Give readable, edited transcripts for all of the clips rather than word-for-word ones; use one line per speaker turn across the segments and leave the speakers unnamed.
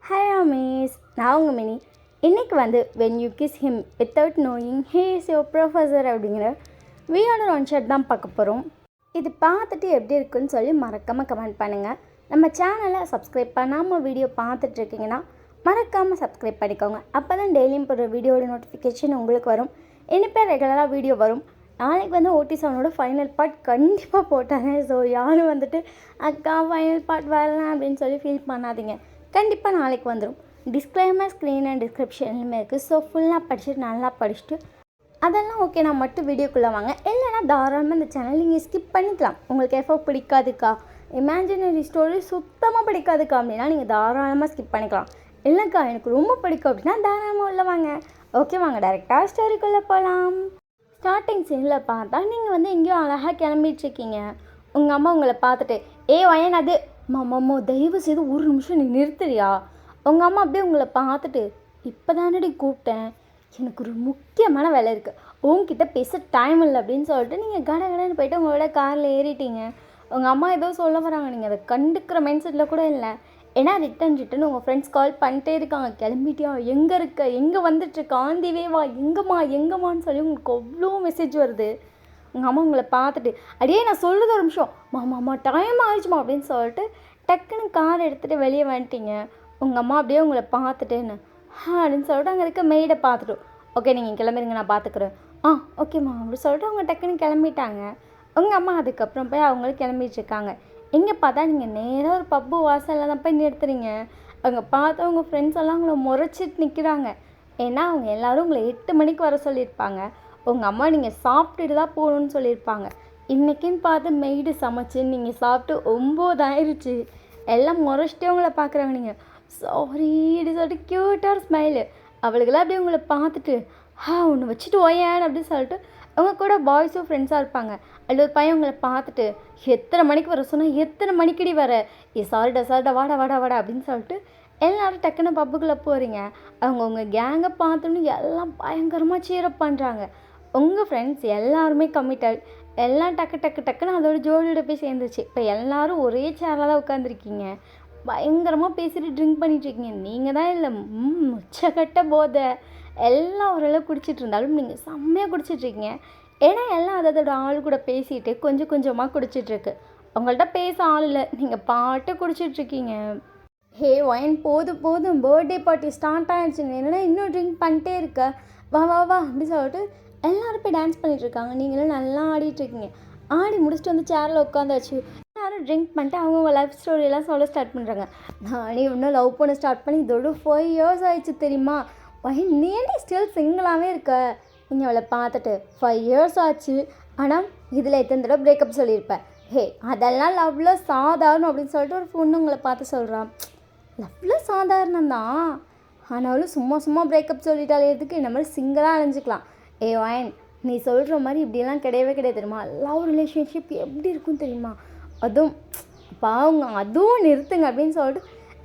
Hi Amish, நான் உங்கள் mini. இன்றைக்கி when you kiss him without knowing he is your professor அப்படிங்கிற வீடியோட ஒன் ஷாட் தான் பார்க்க போகிறோம். இது பார்த்துட்டு எப்படி இருக்குன்னு சொல்லி மறக்காமல் கமெண்ட் பண்ணுங்கள். நம்ம சேனலை சப்ஸ்கிரைப் பண்ணாமல் வீடியோ பார்த்துட்ருக்கீங்கன்னா மறக்காமல் சப்ஸ்கிரைப் பண்ணிக்கோங்க. அப்போ தான் டெய்லியும் போடுற வீடியோட நோட்டிஃபிகேஷன் உங்களுக்கு வரும். இனிப்பே ரெகுலராக வீடியோ வரும். நாளைக்கு ஓடி செவனோட ஃபைனல் பார்ட் கண்டிப்பாக போட்டாங்க. ஸோ யாரும் அக்கா ஃபைனல் பார்ட் வரலாம் அப்படின்னு சொல்லி ஃபீல் பண்ணாதீங்க. கண்டிப்பாக நாளைக்கு வந்துடும். டிஸ்க்ளைமர் ஸ்க்ரீன் அண்ட் டிஸ்கிரிப்ஷன்லையுமே இருக்குது. ஸோ ஃபுல்லாக படிச்சுட்டு நல்லா படிச்சுட்டு அதெல்லாம் ஓகே நான் மட்டும் வீடியோக்குள்ளே வாங்க. இல்லைனா தாராளமாக இந்த சேனல் நீங்கள் ஸ்கிப் பண்ணிக்கலாம். உங்களுக்கு எஃபோ பிடிக்காதுக்கா, இமேஜினரி ஸ்டோரி சுத்தமாக பிடிக்காதுக்கா அப்படின்னா நீங்கள் தாராளமாக ஸ்கிப் பண்ணிக்கலாம். இல்லைக்கா எனக்கு ரொம்ப பிடிக்கும் அப்படின்னா தாராளமாக உள்ள வாங்க. ஓகே வாங்க டேரெக்டாக ஸ்டோரிக்குள்ளே போகலாம். ஸ்டார்டிங் சீனில் பார்த்தா நீங்கள் எங்கேயோ அழகாக கிளம்பிட்டுருக்கீங்க. உங்கள் அம்மா உங்களை பார்த்துட்டு வயன் அது மாமாம்மா தயவு செய்து ஒரு நிமிஷம் நீ நிறுத்துறியா? உங்கள் அம்மா அப்படியே உங்களை பார்த்துட்டு இப்போ தானடி கூப்பிட்டேன், எனக்கு ஒரு முக்கியமான வேலை இருக்குது, உங்ககிட்ட பேச டைம் இல்லை அப்படின்னு சொல்லிட்டு நீங்கள் கடன்னு போயிட்டு உங்களோட காரில் ஏறிட்டீங்க. உங்கள் அம்மா ஏதோ சொல்ல வராங்க, நீங்கள் அதை கண்டுக்கிற மைண்ட் செட்டில் கூட இல்லை. ஏன்னா ரிட்டன் உங்கள் ஃப்ரெண்ட்ஸ் கால் பண்ணிட்டே இருக்காங்க. கிளம்பிட்டியா, எங்கே இருக்க, எங்கே வந்துட்டுருக்க, ஆந்திவே வா, எங்கம்மான்னு சொல்லி உங்களுக்கு அவ்வளோ மெசேஜ் வருது. உங்கள் அம்மா உங்களை பார்த்துட்டு அடியே நான் சொல்லுது ஒரு நிமிஷம் மாமா டைம் ஆயிடுச்சுமா அப்படின்னு சொல்லிட்டு டக்குன்னு கார் எடுத்துகிட்டு வெளியே வந்துட்டீங்க. உங்கள் அம்மா அப்படியே உங்களை பார்த்துட்டேன்னு அப்படின்னு சொல்லிட்டு அங்கே இருக்க மெய்டை பார்த்துட்டோம். ஓகே நீங்கள் கிளம்பிடுங்க நான் பார்த்துக்குறேன். ஓகேம்மா அப்படி சொல்லிட்டு அவங்க டக்குன்னு கிளம்பிட்டாங்க. உங்கள் அம்மா அதுக்கப்புறம் போய் அவங்களும் கிளம்பிட்டுருக்காங்க. எங்கே பார்த்தா நீங்கள் நேராக ஒரு பப்பு வாசலில் தான் போய் நிறுத்துறீங்க. அவங்க பார்த்து உங்கள் ஃப்ரெண்ட்ஸ் எல்லாம் உங்களை முறைச்சிட்டு நிற்கிறாங்க. ஏன்னா அவங்க எல்லோரும் உங்களை 8 மணிக்கு வர சொல்லியிருப்பாங்க. உங்கள் அம்மா நீங்கள் சாப்பிட்டுட்டு தான் போகணுன்னு சொல்லியிருப்பாங்க. இன்றைக்கின்னு பார்த்து மெய்டு சமைச்சு நீங்கள் சாப்பிட்டு 9 ஆயிடுச்சு. எல்லாம் முறைச்சிட்டே உங்களை பார்க்குறாங்க. நீங்கள் சாரி இப்படி சொல்லிட்டு க்யூட்டாக ஸ்மைலு. அவளுக்கெல்லாம் அப்படியே உங்களை பார்த்துட்டு ஒன்று வச்சுட்டு ஓயான்னு அப்படின்னு சொல்லிட்டு அவங்க கூட பாய்ஸும் ஃப்ரெண்ட்ஸாக இருப்பாங்க. அதில் ஒரு பையன் உங்களை பார்த்துட்டு எத்தனை மணிக்கு வர சொன்னால் எத்தனை மணிக்கடி வர, சாரிடா வாடா அப்படின்னு சொல்லிட்டு எல்லோரும் டக்குன்னு பப்புக்குள்ளே போகிறீங்க. அவங்க உங்கள் கேங்கை பார்த்தோன்னு எல்லாம் பயங்கரமாக சீரப் பண்ணுறாங்க. உங்கள் ஃப்ரெண்ட்ஸ் எல்லாருமே கமிட்டட், எல்லாம் டக்குன்னு அதோட ஜோடியோட போய் சேர்ந்துச்சு. இப்போ எல்லோரும் ஒரே சேரில் தான் உட்காந்துருக்கீங்க. பயங்கரமாக பேசிட்டு ட்ரிங்க் பண்ணிட்டுருக்கீங்க. நீங்கள் தான் இல்லை உச்சக்கட்ட போதை. எல்லாம் ஓரளவு குடிச்சிட்டு இருந்தாலும் நீங்கள் செம்மையாக குடிச்சிட்ருக்கீங்க. ஏன்னா எல்லாம் அதோட ஆள் கூட பேசிட்டு கொஞ்சம் கொஞ்சமாக குடிச்சிட்ருக்கு. உங்கள்கிட்ட பேச ஆள் இல்லை, நீங்கள் பாட்டு குடிச்சிட்ருக்கீங்க. ஒயின் போதும் பர்த்டே பார்ட்டி ஸ்டார்ட் ஆகிடுச்சுங்க, என்னென்னா இன்னும் ட்ரிங்க் பண்ணிட்டே இருக்க, வா அப்படி சொல்லிட்டு எல்லோரும் போய் டான்ஸ் பண்ணிகிட்ருக்காங்க. நீங்களும் நல்லா ஆடிட்டுருக்கீங்க. ஆடி முடிச்சுட்டு சேரில் உட்காந்தாச்சு. எல்லோரும் ட்ரிங்க் பண்ணிட்டு அவங்க லைஃப் ஸ்டோரியெல்லாம் சொல்ல ஸ்டார்ட் பண்ணுறாங்க. நானே இன்னும் லவ் பண்ண ஸ்டார்ட் பண்ணி இதோட 5 years ஆயிடுச்சு தெரியுமா? நீ ஸ்டில் சிங்கிளாகவே இருக்க. நீங்கள் அவளை பார்த்துட்டு 5 years ஆச்சு, ஆனால் இதில் எத்தனை தடவை பிரேக்கப் சொல்லியிருப்பேன். அதெல்லாம் லவ்வில் சாதாரணம் அப்படின்னு சொல்லிட்டு ஒரு பொண்ணு உங்களை பார்த்து சொல்கிறான். லவ்வில் சாதாரணம் தான், ஆனாலும் சும்மா பிரேக்கப் சொல்லிட்டாலே எதுக்கு, இந்த மாதிரி சிங்கிளாக அலைஞ்சிக்கலாம். வாயன் நீ சொல்கிற மாதிரி இப்படியெல்லாம் கிடையவே கிடையாது தெரியுமா? லவ் ரிலேஷன்ஷிப் எப்படி இருக்கும் தெரியுமா? அதுவும் நிறுத்துங்க அப்படின்னு சொல்லிட்டு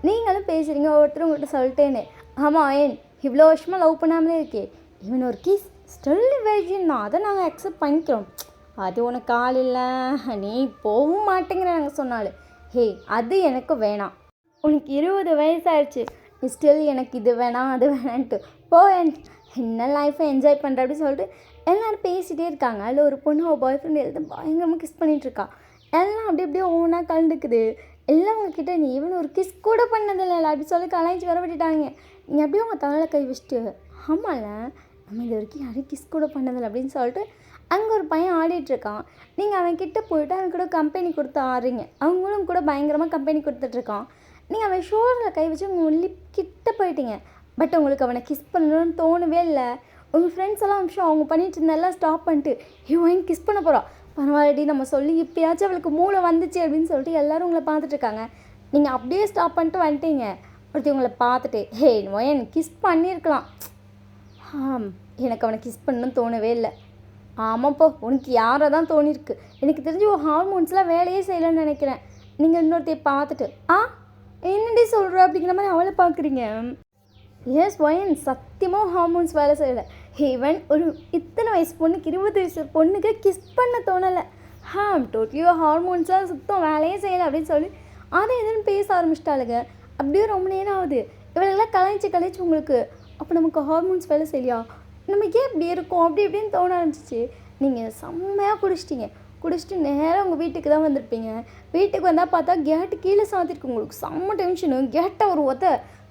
நீங்களும் பேசுகிறீங்க. ஒருத்தர் உங்கள்கிட்ட சொல்லிட்டேன்னு. ஆமாம் வாயன் இவ்வளோ வருஷமாக லவ் பண்ணாமலே இருக்கே, இவன் ஒரு கிஸ் ஸ்டில் வெர்ஜின் தான், அதை நாங்கள் அக்செப்ட் பண்ணிக்கிறோம். அது உனக்கு ஆள் இல்லை, நீ போகவும் மாட்டேங்கிற நாங்கள் சொன்னாலும் அது எனக்கு வேணாம். உனக்கு 20 வயசாகிடுச்சு, நீ ஸ்டில் எனக்கு இது வேணாம் அது வேணான்ட்டு என்ன லைஃப்பை என்ஜாய் பண்ணுற அப்படின்னு சொல்லிட்டு எல்லோரும் பேசிகிட்டே இருக்காங்க. அதில் ஒரு பொண்ணு அவள் பாய் ஃப்ரெண்ட் எழுத பயங்கரமாக கிஸ் பண்ணிகிட்ருக்கா. எல்லாம் அப்படியே ஒவ்வொன்றா கலந்துக்குது. எல்லாம் உங்ககிட்ட நீ ஈவன் ஒரு கிஸ் கூட பண்ணதில்லை அப்படி சொல்லி கலாய்ச்சி வர விட்டுட்டாங்க. நீங்கள் அப்படியே உங்கள் தலையில் கை வச்சுட்டு ஆமாம்ல நம்ம இது வரைக்கும் யாரையும் கிஸ் கூட பண்ணதில்லை அப்படின்னு சொல்லிட்டு அங்கே ஒரு பையன் ஆடிட்டுருக்கான். நீங்கள் அவன் கிட்டே போய்ட்டு அவன் கூட கம்பெனி கொடுத்து ஆடுறீங்க. அவங்களும் கூட பயங்கரமாக கம்பெனி கொடுத்துட்ருக்கான். நீங்கள் அவன் ஷோல்டரில் கை வச்சு உங்கள் லிப் கிட்ட போயிட்டீங்க. பட் உங்களுக்கு அவனை கிஸ் பண்ணணும்னு தோணவே இல்லை. உங்கள் ஃப்ரெண்ட்ஸ் எல்லாம் அவங்க பண்ணிட்டு இருந்தெல்லாம் ஸ்டாப் பண்ணிட்டு வாங்கி கிஸ் பண்ண போகிறான், பரவாயில்லடி நம்ம சொல்லி இப்போயாச்சும் அவளுக்கு மூளை வந்துச்சு அப்படின்னு சொல்லிட்டு எல்லோரும் உங்களை பார்த்துட்ருக்காங்க. நீங்கள் அப்படியே ஸ்டாப் பண்ணிட்டு வந்துட்டீங்க. ஒருத்தி உங்களை பார்த்துட்டு ஒயன் கிஸ் பண்ணியிருக்கலாம். எனக்கு அவனை கிஸ் பண்ணணும்னு தோணவே இல்லை. ஆமாப்போ உனக்கு யாரை தான் தோணிருக்கு, எனக்கு தெரிஞ்சு ஒரு ஹார்மோன்ஸ்லாம் வேலையே செய்யலைன்னு நினைக்கிறேன். நீங்கள் இன்னொருத்தையை பார்த்துட்டு என்னடி சொல்கிற அப்படிங்கிற மாதிரி அவளை பார்க்குறீங்க. ஒயன் சத்தியமாக ஹார்மோன்ஸ் வேலை செய்யலை. ஈவன் ஒரு இத்தனை வயசு பொண்ணுக்கு 20 வயசு பொண்ணுக்கு கிஸ் பண்ண தோணலை. டோட்டலி ஹார்மோன்ஸ்லாம் சுத்தம் வேலையே செய்யலை அப்படின்னு சொல்லி அதை எதுன்னு பேச ஆரம்பிச்சிட்டாளுங்க. அப்படியே ரொம்ப நேரம் ஆகுது. இவளெல்லாம் கலைச்சி உங்களுக்கு அப்போ நமக்கு ஹார்மோன்ஸ் வேலை செய்யலையா, நம்ம ஏன் இப்படி இருக்கோம் அப்படி இப்படின்னு தோண ஆரம்பிச்சிச்சு. நீங்கள் செம்மையாக குடிச்சிட்டு நேராக உங்கள் வீட்டுக்கு தான் வந்திருப்பீங்க. வீட்டுக்கு வந்தால் பார்த்தா கேட்டு கீழே சாத்திருக்கு. உங்களுக்கு செம்ம டென்ஷனு. கேட்டை ஒரு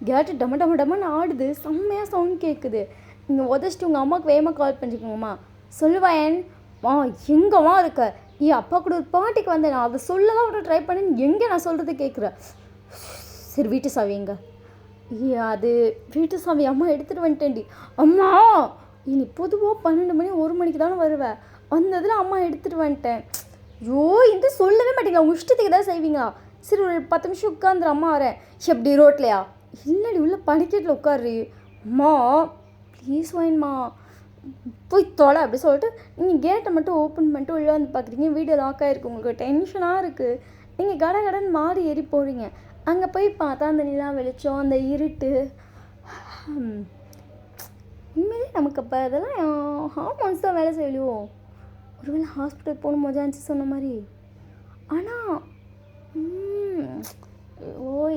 கேட்டு டமன்னு ஆடுது. செம்மையாக சவுண்ட் கேட்குது. நீங்கள் உதச்சிட்டு உங்கள் அம்மாவுக்கு வேகமாக கால் பண்ணிருக்கோங்கம்மா. சொல்லுவாயன் எங்கம்மா இருக்க, என் அப்பா கூட ஒரு பாட்டிக்கு வந்தேன், நான் அதை சொல்ல தான் ஒரு ட்ரை பண்ணேன், எங்கே நான் சொல்கிறது கேட்குறேன். சரி வீட்டு சாவி எங்க? அது வீட்டு சாவி அம்மா எடுத்துகிட்டு வந்துட்டேன்டி. அம்மா இனி பொதுவாக 12 மணி 1 மணிக்கு தானே வருவேன், வந்ததில் அம்மா எடுத்துகிட்டு வந்துட்டேன். ஐயோ இந்த சொல்லவே மாட்டீங்களா, உங்கள் இஷ்டத்துக்கு தான் செய்வீங்களா? சரி ஒரு 10 நிமிஷம் உட்காந்துரு, அம்மா வரேன். எப்படி ரோட்லையா? இல்லடி உள்ள படிக்கட்டில் உட்காரு. அம்மா ப்ளீஸ் வாயின்மா போய் தொலை அப்படி சொல்லிட்டு நீங்கள் கேட்டை மட்டும் ஓப்பன் பண்ணிட்டு உள்ளே வந்து பார்க்குறீங்க. வீடியோ லாக் ஆகிருக்கு. உங்களுக்கு டென்ஷனாக இருக்குது. நீங்கள் கடன் மாறி ஏறி போகிறீங்க. அங்கே போய் பார்த்தா அந்த நிலா வெளிச்சம், அந்த இருட்டு. உண்மையிலே நமக்கு அப்போ அதெல்லாம் ஹார்மோன்ஸ் தான் வேலை செய்யலையோ. ஒருவேளை ஹாஸ்பிட்டல் போகணும் மொஜான்சி சொன்ன மாதிரி. ஆனால்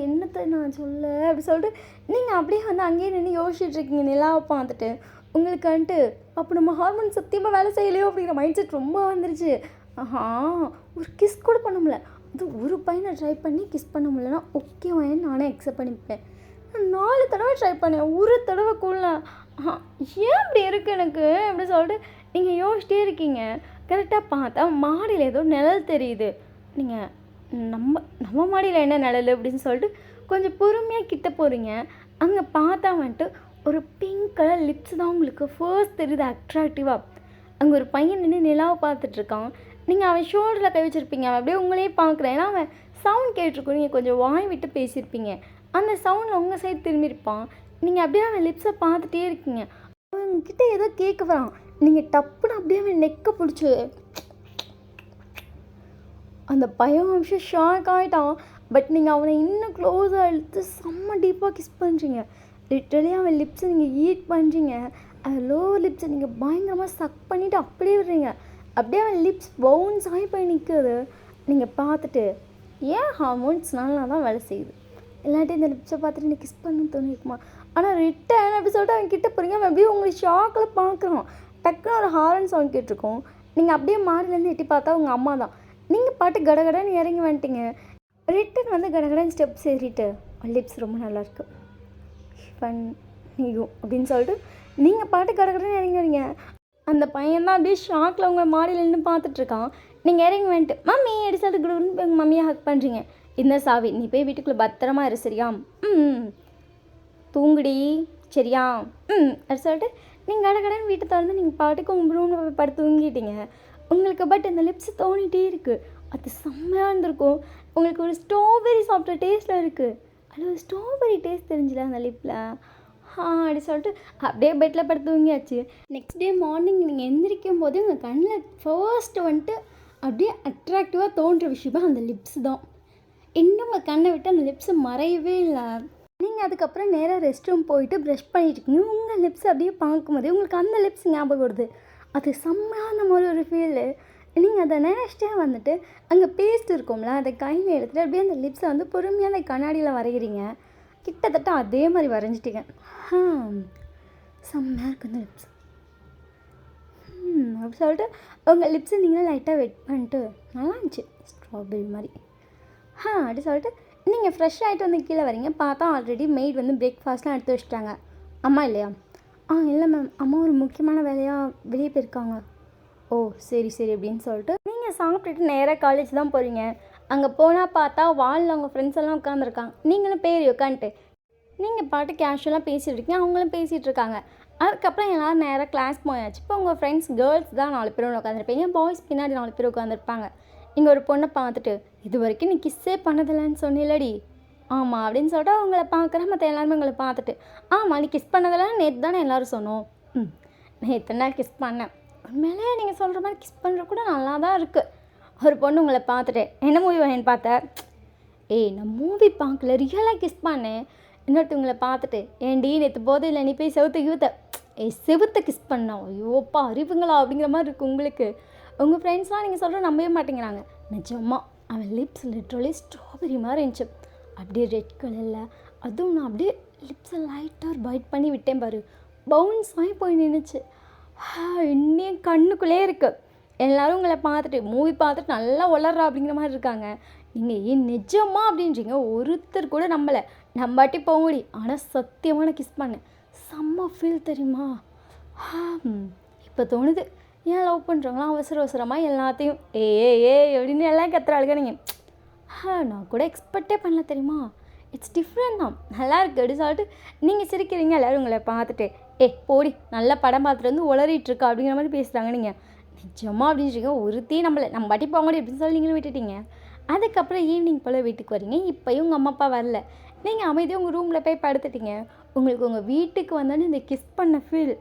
என்னத்தை நான் சொல்ல அப்படி சொல்லிட்டு நீங்கள் அப்படியே வந்து அங்கேயே நின்று யோசிச்சுட்ருக்கீங்க நிலாவை பார்த்துட்டு. உங்களுக்கு வந்துட்டு அப்போ நம்ம ஹார்மோன் சத்தியமாக வேலை செய்யலையோ அப்படிங்கிற மைண்ட் செட் ரொம்ப வந்துருச்சு. ஒரு கிஸ் கூட பண்ண முடியல. அது ஒரு பையனை ட்ரை பண்ணி கிஸ் பண்ண முடியலன்னா ஓகேவான்னு நானே அக்செப்ட் பண்ணிப்பேன். நான் 4 தடவை ட்ரை பண்ணேன், ஒரு தடவை கூட ஏன் அப்படி இருக்குது எனக்கு அப்படி சொல்லிட்டு நீங்கள் யோசிச்சிட்டே இருக்கீங்க. கரெக்டாக பார்த்தா மாடியில் ஏதோ நிழல் தெரியுது. நீங்கள் நம்ம மாடியில் என்ன நிழல் அப்படின்னு சொல்லிட்டு கொஞ்சம் பொறுமையாக கிட்ட போகிறீங்க. அங்கே பார்த்தா வந்துட்டு ஒரு பிங்க் கலர் லிப்ஸ் தான் உங்களுக்கு ஃபர்ஸ்ட் தெரியுது அட்ராக்டிவாக. அங்கே ஒரு பையன் நின்று நிலாவை பார்த்துட்ருக்கான். நீங்கள் அவன் ஷோல்டரில் கை வச்சுருப்பீங்க. அவன் அப்படியே உங்களையே பார்க்குறேன். ஏன்னா அவன் சவுண்ட் கேட்டிருக்கோம். நீங்கள் கொஞ்சம் வாய் விட்டு பேசியிருப்பீங்க. அந்த சவுண்டில் உங்கள் சைடு திரும்பியிருப்பான். நீங்கள் அப்படியே அவன் லிப்ஸை பார்த்துட்டே இருக்கீங்க. அவங்கக்கிட்ட ஏதோ கேட்க வரான். நீங்கள் டப்புன்னு அப்படியே அவன் நெக்கை பிடிச்சி அந்த பையன் விஷயம் ஷாக் ஆகிட்டான். பட் நீங்கள் அவனை இன்னும் க்ளோஸாக இழுத்து செம்ம டீப்பாக கிஸ் பண்ணுறீங்க. லிட்டரலி அவன் லிப்ஸை நீங்கள் ஈட் பண்ணுறீங்க. அது லோவர் லிப்ஸை நீங்கள் பயங்கரமாக சக் பண்ணிவிட்டு அப்படியே விடுறீங்க. அப்படியே அவன் லிப்ஸ் பவுன்ஸ் ஆகி போய் நிற்குது. நீங்கள் பார்த்துட்டு ஏன் ஹார்மோன்ஸ் நல்லா தான் வேலை செய்யுது, இல்லாட்டி இந்த லிப்ஸை பார்த்துட்டு நீ கிஸ் பண்ண தோணிக்குமா? ஆனால் ரிட்டன் அப்படி சொல்லிட்டு அவன் கிட்டே போகிறீங்க. அவன் அப்படியே உங்களுக்கு ஷாக்கில் பார்க்குறான். டக்குன்னு ஒரு ஹாரன் சவுண்ட் கேட்டிருக்கோம். நீங்கள் அப்படியே மாடிலேருந்து எட்டி பார்த்தா உங்கள் அம்மா தான். நீங்கள் பாட்டு கடகடன்னு இறங்கி வந்துட்டீங்க. ரிட்டன் வந்து கடகடன்னு ஸ்டெப்ஸ் ஏறிட்டு லிப்ஸ் ரொம்ப நல்லாயிருக்கு நீயும் அப்படின்னு சொல்லிட்டு நீங்கள் பாட்டு கடகடன்னு இறங்கி வரீங்க. அந்த பையன் தான் அப்படியே ஷாக்கில் உங்கள் மாடியில் நின்று பார்த்துட்ருக்கான். நீங்கள் இறங்கி வந்துட்டு மம்மி அடிச்சாது குடுன்னு எங்கள் மம்மியை ஹக் பண்ணுறீங்க. இந்த சாவி நீ போய் வீட்டுக்குள்ளே பத்திரமா இரு சரியா? தூங்குடி சரியா? அப்படி சொல்லிட்டு நீங்கள் கடகடன்னு வீட்டை திறந்து நீங்கள் பாட்டுக்கு உங்கள் ரூமில் படுத்து தூங்கிட்டீங்க. உங்களுக்கு பட் இந்த லிப்ஸ் தோணிகிட்டே இருக்குது. அது செம்மையாக இருந்திருக்கும். உங்களுக்கு ஒரு ஸ்ட்ராபெரி சாப்பிட்ட டேஸ்ட்டில் இருக்குது. அது ஒரு ஸ்ட்ராபெரி டேஸ்ட் தெரிஞ்சில அந்த லிப்பில். அப்படி சொல்லிட்டு அப்படியே பெட்டில் படுத்து தூங்கியாச்சு. நெக்ஸ்ட் டே மார்னிங் நீங்கள் எந்திரிக்கும் போது உங்கள் கண்ணில் ஃபர்ஸ்ட்டு வந்துட்டு அப்படியே அட்ராக்டிவாக தோன்ற விஷயமா அந்த லிப்ஸ் தான். இன்னும் உங்கள் கண்ணை விட்டு அந்த லிப்ஸை மறையவே இல்லை. நீங்கள் அதுக்கப்புறம் நேராக ரெஸ்ட் ரூம் போயிட்டு ப்ரஷ் பண்ணிட்டுருக்கீங்க. உங்கள் லிப்ஸ் அப்படியே பார்க்கும்போது உங்களுக்கு அந்த லிப்ஸ் ஞாபகம் வருது. அது செம்மையான மாதிரி ஒரு ஃபீலு. நீங்கள் அதை நினச்சிட்டே வந்துட்டு அங்கே பேஸ்ட் இருக்கும்ல அதை கையில் எடுத்துகிட்டு அப்படியே அந்த லிப்ஸை வந்து பொறுமையாக அந்த கண்ணாடியில் வரைகிறீங்க. கிட்டத்தட்ட அதே மாதிரி வரைஞ்சிட்டிங்க. செம்மையாக இருக்குது அந்த லிப்ஸ். அப்படி சொல்லிட்டு உங்கள் லிப்ஸை நீங்கள் லைட்டாக வெட் பண்ணிட்டு நல்லா இருந்துச்சு ஸ்ட்ராபெரி மாதிரி. அப்படி சொல்லிட்டு நீங்கள் ஃப்ரெஷ் ஆகிட்டு வந்து கீழே வரீங்க. பார்த்தா ஆல்ரெடி மெய்ட் வந்து பிரேக்ஃபாஸ்ட்லாம் எடுத்து வச்சுட்டாங்க. அம்மா இல்லையா? இல்லை மேம், அம்மா ஒரு முக்கியமான வேலையாக வெளியே போயிருக்காங்க. ஓ சரி அப்படின்னு சொல்லிட்டு நீங்கள் சாப்பிட்டுட்டு நேராக காலேஜ் தான் போகிறீங்க. அங்கே போனால் பார்த்தா வாலில் அவங்க ஃப்ரெண்ட்ஸ் எல்லாம் உட்காந்துருக்காங்க. நீங்களும் பேர் உட்காந்துட்டு நீங்கள் பாட்டு கேஷுவலாக பேசிகிட்டு இருக்கீங்க. அவங்களும் பேசிகிட்டு இருக்காங்க. அதுக்கப்புறம் எல்லோரும் நேராக கிளாஸ் போயாச்சு. இப்போ உங்கள் ஃப்ரெண்ட்ஸ் கேர்ள்ஸ் தான் 4 பேர் உட்காந்துருப்பீங்க. பாய்ஸ் பின்னாடி 4 பேர் உட்காந்துருப்பாங்க. நீங்கள் ஒரு பொண்ணை பார்த்துட்டு இது வரைக்கும் நீ கிஸ்ஸே பண்ணதில்லைன்னு சொன்னில்லடி. ஆமாம் அப்படின்னு சொல்லிட்டு அவங்கள பார்க்குற மற்ற எல்லாருமே உங்களை பார்த்துட்டு ஆமாம் நீ கிஸ் பண்ணதெல்லாம் நேற்று தானே எல்லோரும் சொன்னோம். நேற்று நான் கிஸ் பண்ணேன். உண்மையிலே நீங்கள் சொல்கிற மாதிரி கிஸ் பண்ணுற கூட நல்லா தான் இருக்குது. ஒரு பொண்ணு உங்களை பார்த்துட்டு என்ன மூவி வேணுன்னு பார்த்தேன். நான் மூவி பார்க்கல ரியலாக கிஸ் பண்ணேன். இன்னொருத்தவங்களை பார்த்துட்டு ஏன்டி நேற்று போதை இல்லை நீ போய் செவுத்தை கிஸ் பண்ணோம். ஐயோப்பா அறிவுங்களா அப்படிங்கிற மாதிரி இருக்குது உங்களுக்கு. உங்கள் ஃப்ரெண்ட்ஸ்லாம் நீங்கள் சொல்கிற நம்பவே மாட்டேங்கிறாங்க. நிஜமா அவன் லிப்ஸ் லிட்ரலி ஸ்ட்ராபெரி மாதிரி இருந்துச்சு. அப்படியே ரெட் கலரில் அதுவும் நான் அப்படியே லிப்ஸை லைட்டாக பைட் பண்ணி விட்டேன் பாரு, பவுன்ஸ் ஆகி போய் நின்றுச்சு. இன்னும் கண்ணுக்குள்ளே இருக்குது. எல்லோரும் உங்களை பார்த்துட்டு மூவி பார்த்துட்டு நல்லா வளர்றா அப்படிங்கிற மாதிரி இருக்காங்க. நீங்கள் ஏன் நிஜமா அப்படின்றீங்க, ஒருத்தர் கூட நம்பலை. நம்பாட்டி போக முடியும். ஆனால் சத்தியமான கிஸ் பண்ணேன், செம்ம ஃபீல் தெரியுமா? இப்போ தோணுது, ஏன் லவ் பண்ணுறவங்களாம் அவசரமாக எல்லாத்தையும் ஏ அப்படின்னு எல்லாம் கத்துறாளுங்க. நீங்கள் நான் கூட எக்ஸ்பெக்டே பண்ணல தெரியுமா? இட்ஸ் டிஃப்ரெண்ட் தான், நல்லா இருக்குது அப்படி சொல்லிட்டு நீங்கள் சிரிக்கிறீங்க. எல்லோரும் உங்களை பார்த்துட்டு போடி நல்ல படம் பார்த்துட்டு வந்து உளறிட்டுருக்கா அப்படிங்கிற மாதிரி பேசுகிறாங்க. நீங்கள் நிஜமா அப்படின்றீங்க, ஒருத்தையும் நம்மளை நம்ம பாட்டி போக முடியும் அப்படின்னு சொல்லி நீங்களும் விட்டுட்டீங்க. அதுக்கப்புறம் ஈவினிங் போல் வீட்டுக்கு வரீங்க. இப்போயும் உங்கள் அம்மா அப்பா வரல. நீங்கள் அமைதியாக உங்கள் ரூமில் போய் படுத்துட்டீங்க. உங்களுக்கு உங்கள் வீட்டுக்கு வந்தோன்னே இந்த கிஸ் பண்ண ஃபீல்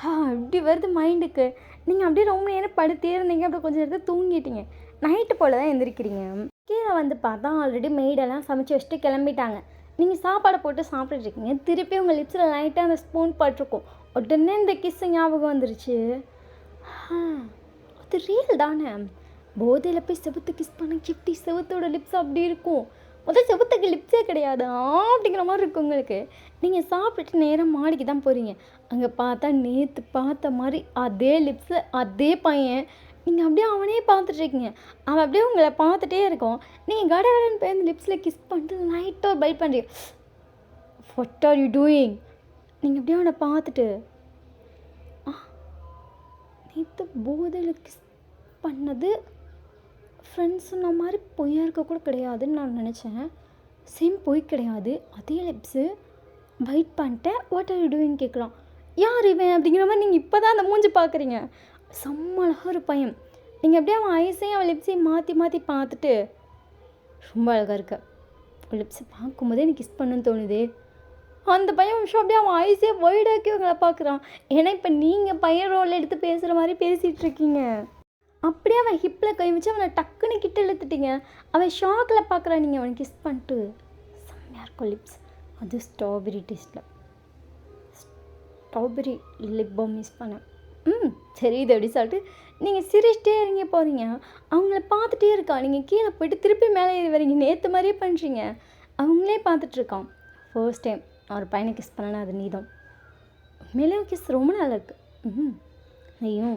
அப்படி வருது மைண்டுக்கு. நீங்கள் அப்படியே ரொம்ப நேரம் படுத்தே இருந்தீங்க. அப்படி கொஞ்சம் நேரத்தில் தூங்கிட்டீங்க. நைட்டு போல் தான் எந்திரிக்கிறீங்க. கீழே வந்து பார்த்தா ஆல்ரெடி மெய்டெல்லாம் சமைச்சு வச்சுட்டு கிளம்பிட்டாங்க. நீங்கள் சாப்பாடை போட்டு சாப்பிட்டுருக்கீங்க. திருப்பி உங்கள் லிப்ஸில் லைட்டாக அந்த ஸ்பூன் பட்டிருக்கும். உடனே இந்த கிஸ்ஸு ஞாபகம் வந்துருச்சு. அது ரியல் தானே? போதையில் போய் செவுத்து கிஸ் பண்ண எப்படி செவுத்தோட லிப்ஸ் அப்படி இருக்கும்? முதல் செவுத்துக்கு லிப்ஸே கிடையாது அப்படிங்கிற மாதிரி இருக்கும் உங்களுக்கு. நீங்கள் சாப்பிட்டுட்டு நேராக மாடிக்கு தான் போகிறீங்க. அங்கே பார்த்தா நேற்று பார்த்த மாதிரி அதே லிப்ஸு அதே பையன். நீங்கள் அப்படியே அவனே பார்த்துட்ருக்கீங்க. அவன் அப்படியே உங்களை பார்த்துட்டே இருக்கோம். நீங்கள் கடகடன்னு போய் அந்த லிப்ஸில் கிஸ் பண்ணிட்டு லைட்டாக பைட் பண்ணுறீங்க. What are you doing? நீங்கள் அப்படியே அவனை பார்த்துட்டு நேற்று போதையில் கிஸ் பண்ணது ஃப்ரெண்ட்ஸ் சொன்ன மாதிரி பொய்யா இருக்க கூட கிடையாதுன்னு நான் நினச்சேன். சேம் பொய் கிடையாது, அதே லிப்ஸு பைட் பண்ணிட்டேன். வாட் ஆர் யூ டூயிங் கேட்குறான். யார் இவன் அப்படிங்கிற மாதிரி நீங்கள் இப்போ தான் அந்த மூஞ்சி பார்க்குறீங்க. செம்ம அழகாக ஒரு பையன். நீங்கள் அப்படியே அவன் ஐஸையும் அவன் லிப்ஸையும் மாற்றி மாற்றி பார்த்துட்டு ரொம்ப அழகாக இருக்க. லிப்ஸை பார்க்கும்போதே எனக்கு கிஸ் பண்ணுன்னு தோணுதே. அந்த பையன் விஷயம் அப்படியே அவன் ஐஸையே வைடாக்கி உங்களை பார்க்குறான். ஏன்னா இப்போ நீங்கள் பையன் ரோல் எடுத்து பேசுகிற மாதிரி பேசிகிட்டு இருக்கீங்க. அப்படியே அவன் ஹிப்பில் கை வச்சு அவனை டக்குன்னு கிட்ட இழுத்துட்டீங்க. அவன் ஷாக்கில் பார்க்குறான். நீங்கள் அவனை கிஸ் பண்ணிட்டு செம்மையாக இருக்கும் லிப்ஸ். அது ஸ்ட்ராபெரி டேஸ்ட்டில் ஸ்ட்ராபெரி லிப் பாம் மிஸ் பண்ணேன். சரி இது அப்படி சொல்லிட்டு நீங்கள் சிரிச்சிட்டே இறங்கி போகிறீங்க. அவங்கள பார்த்துட்டே இருக்கா. நீங்கள் கீழே போய்ட்டு திருப்பி மேலே ஏறி வரீங்க. நேற்று மாதிரியே பண்ணுறீங்க. அவங்களே பார்த்துட்ருக்கான். ஃபர்ஸ்ட் டைம் நான் ஒரு பையனை கிஸ் பண்ணேன்னா அது நீதான். உண்மையிலேயும் கிஸ் ரொம்ப நல்லா இருக்குது. ஐயோ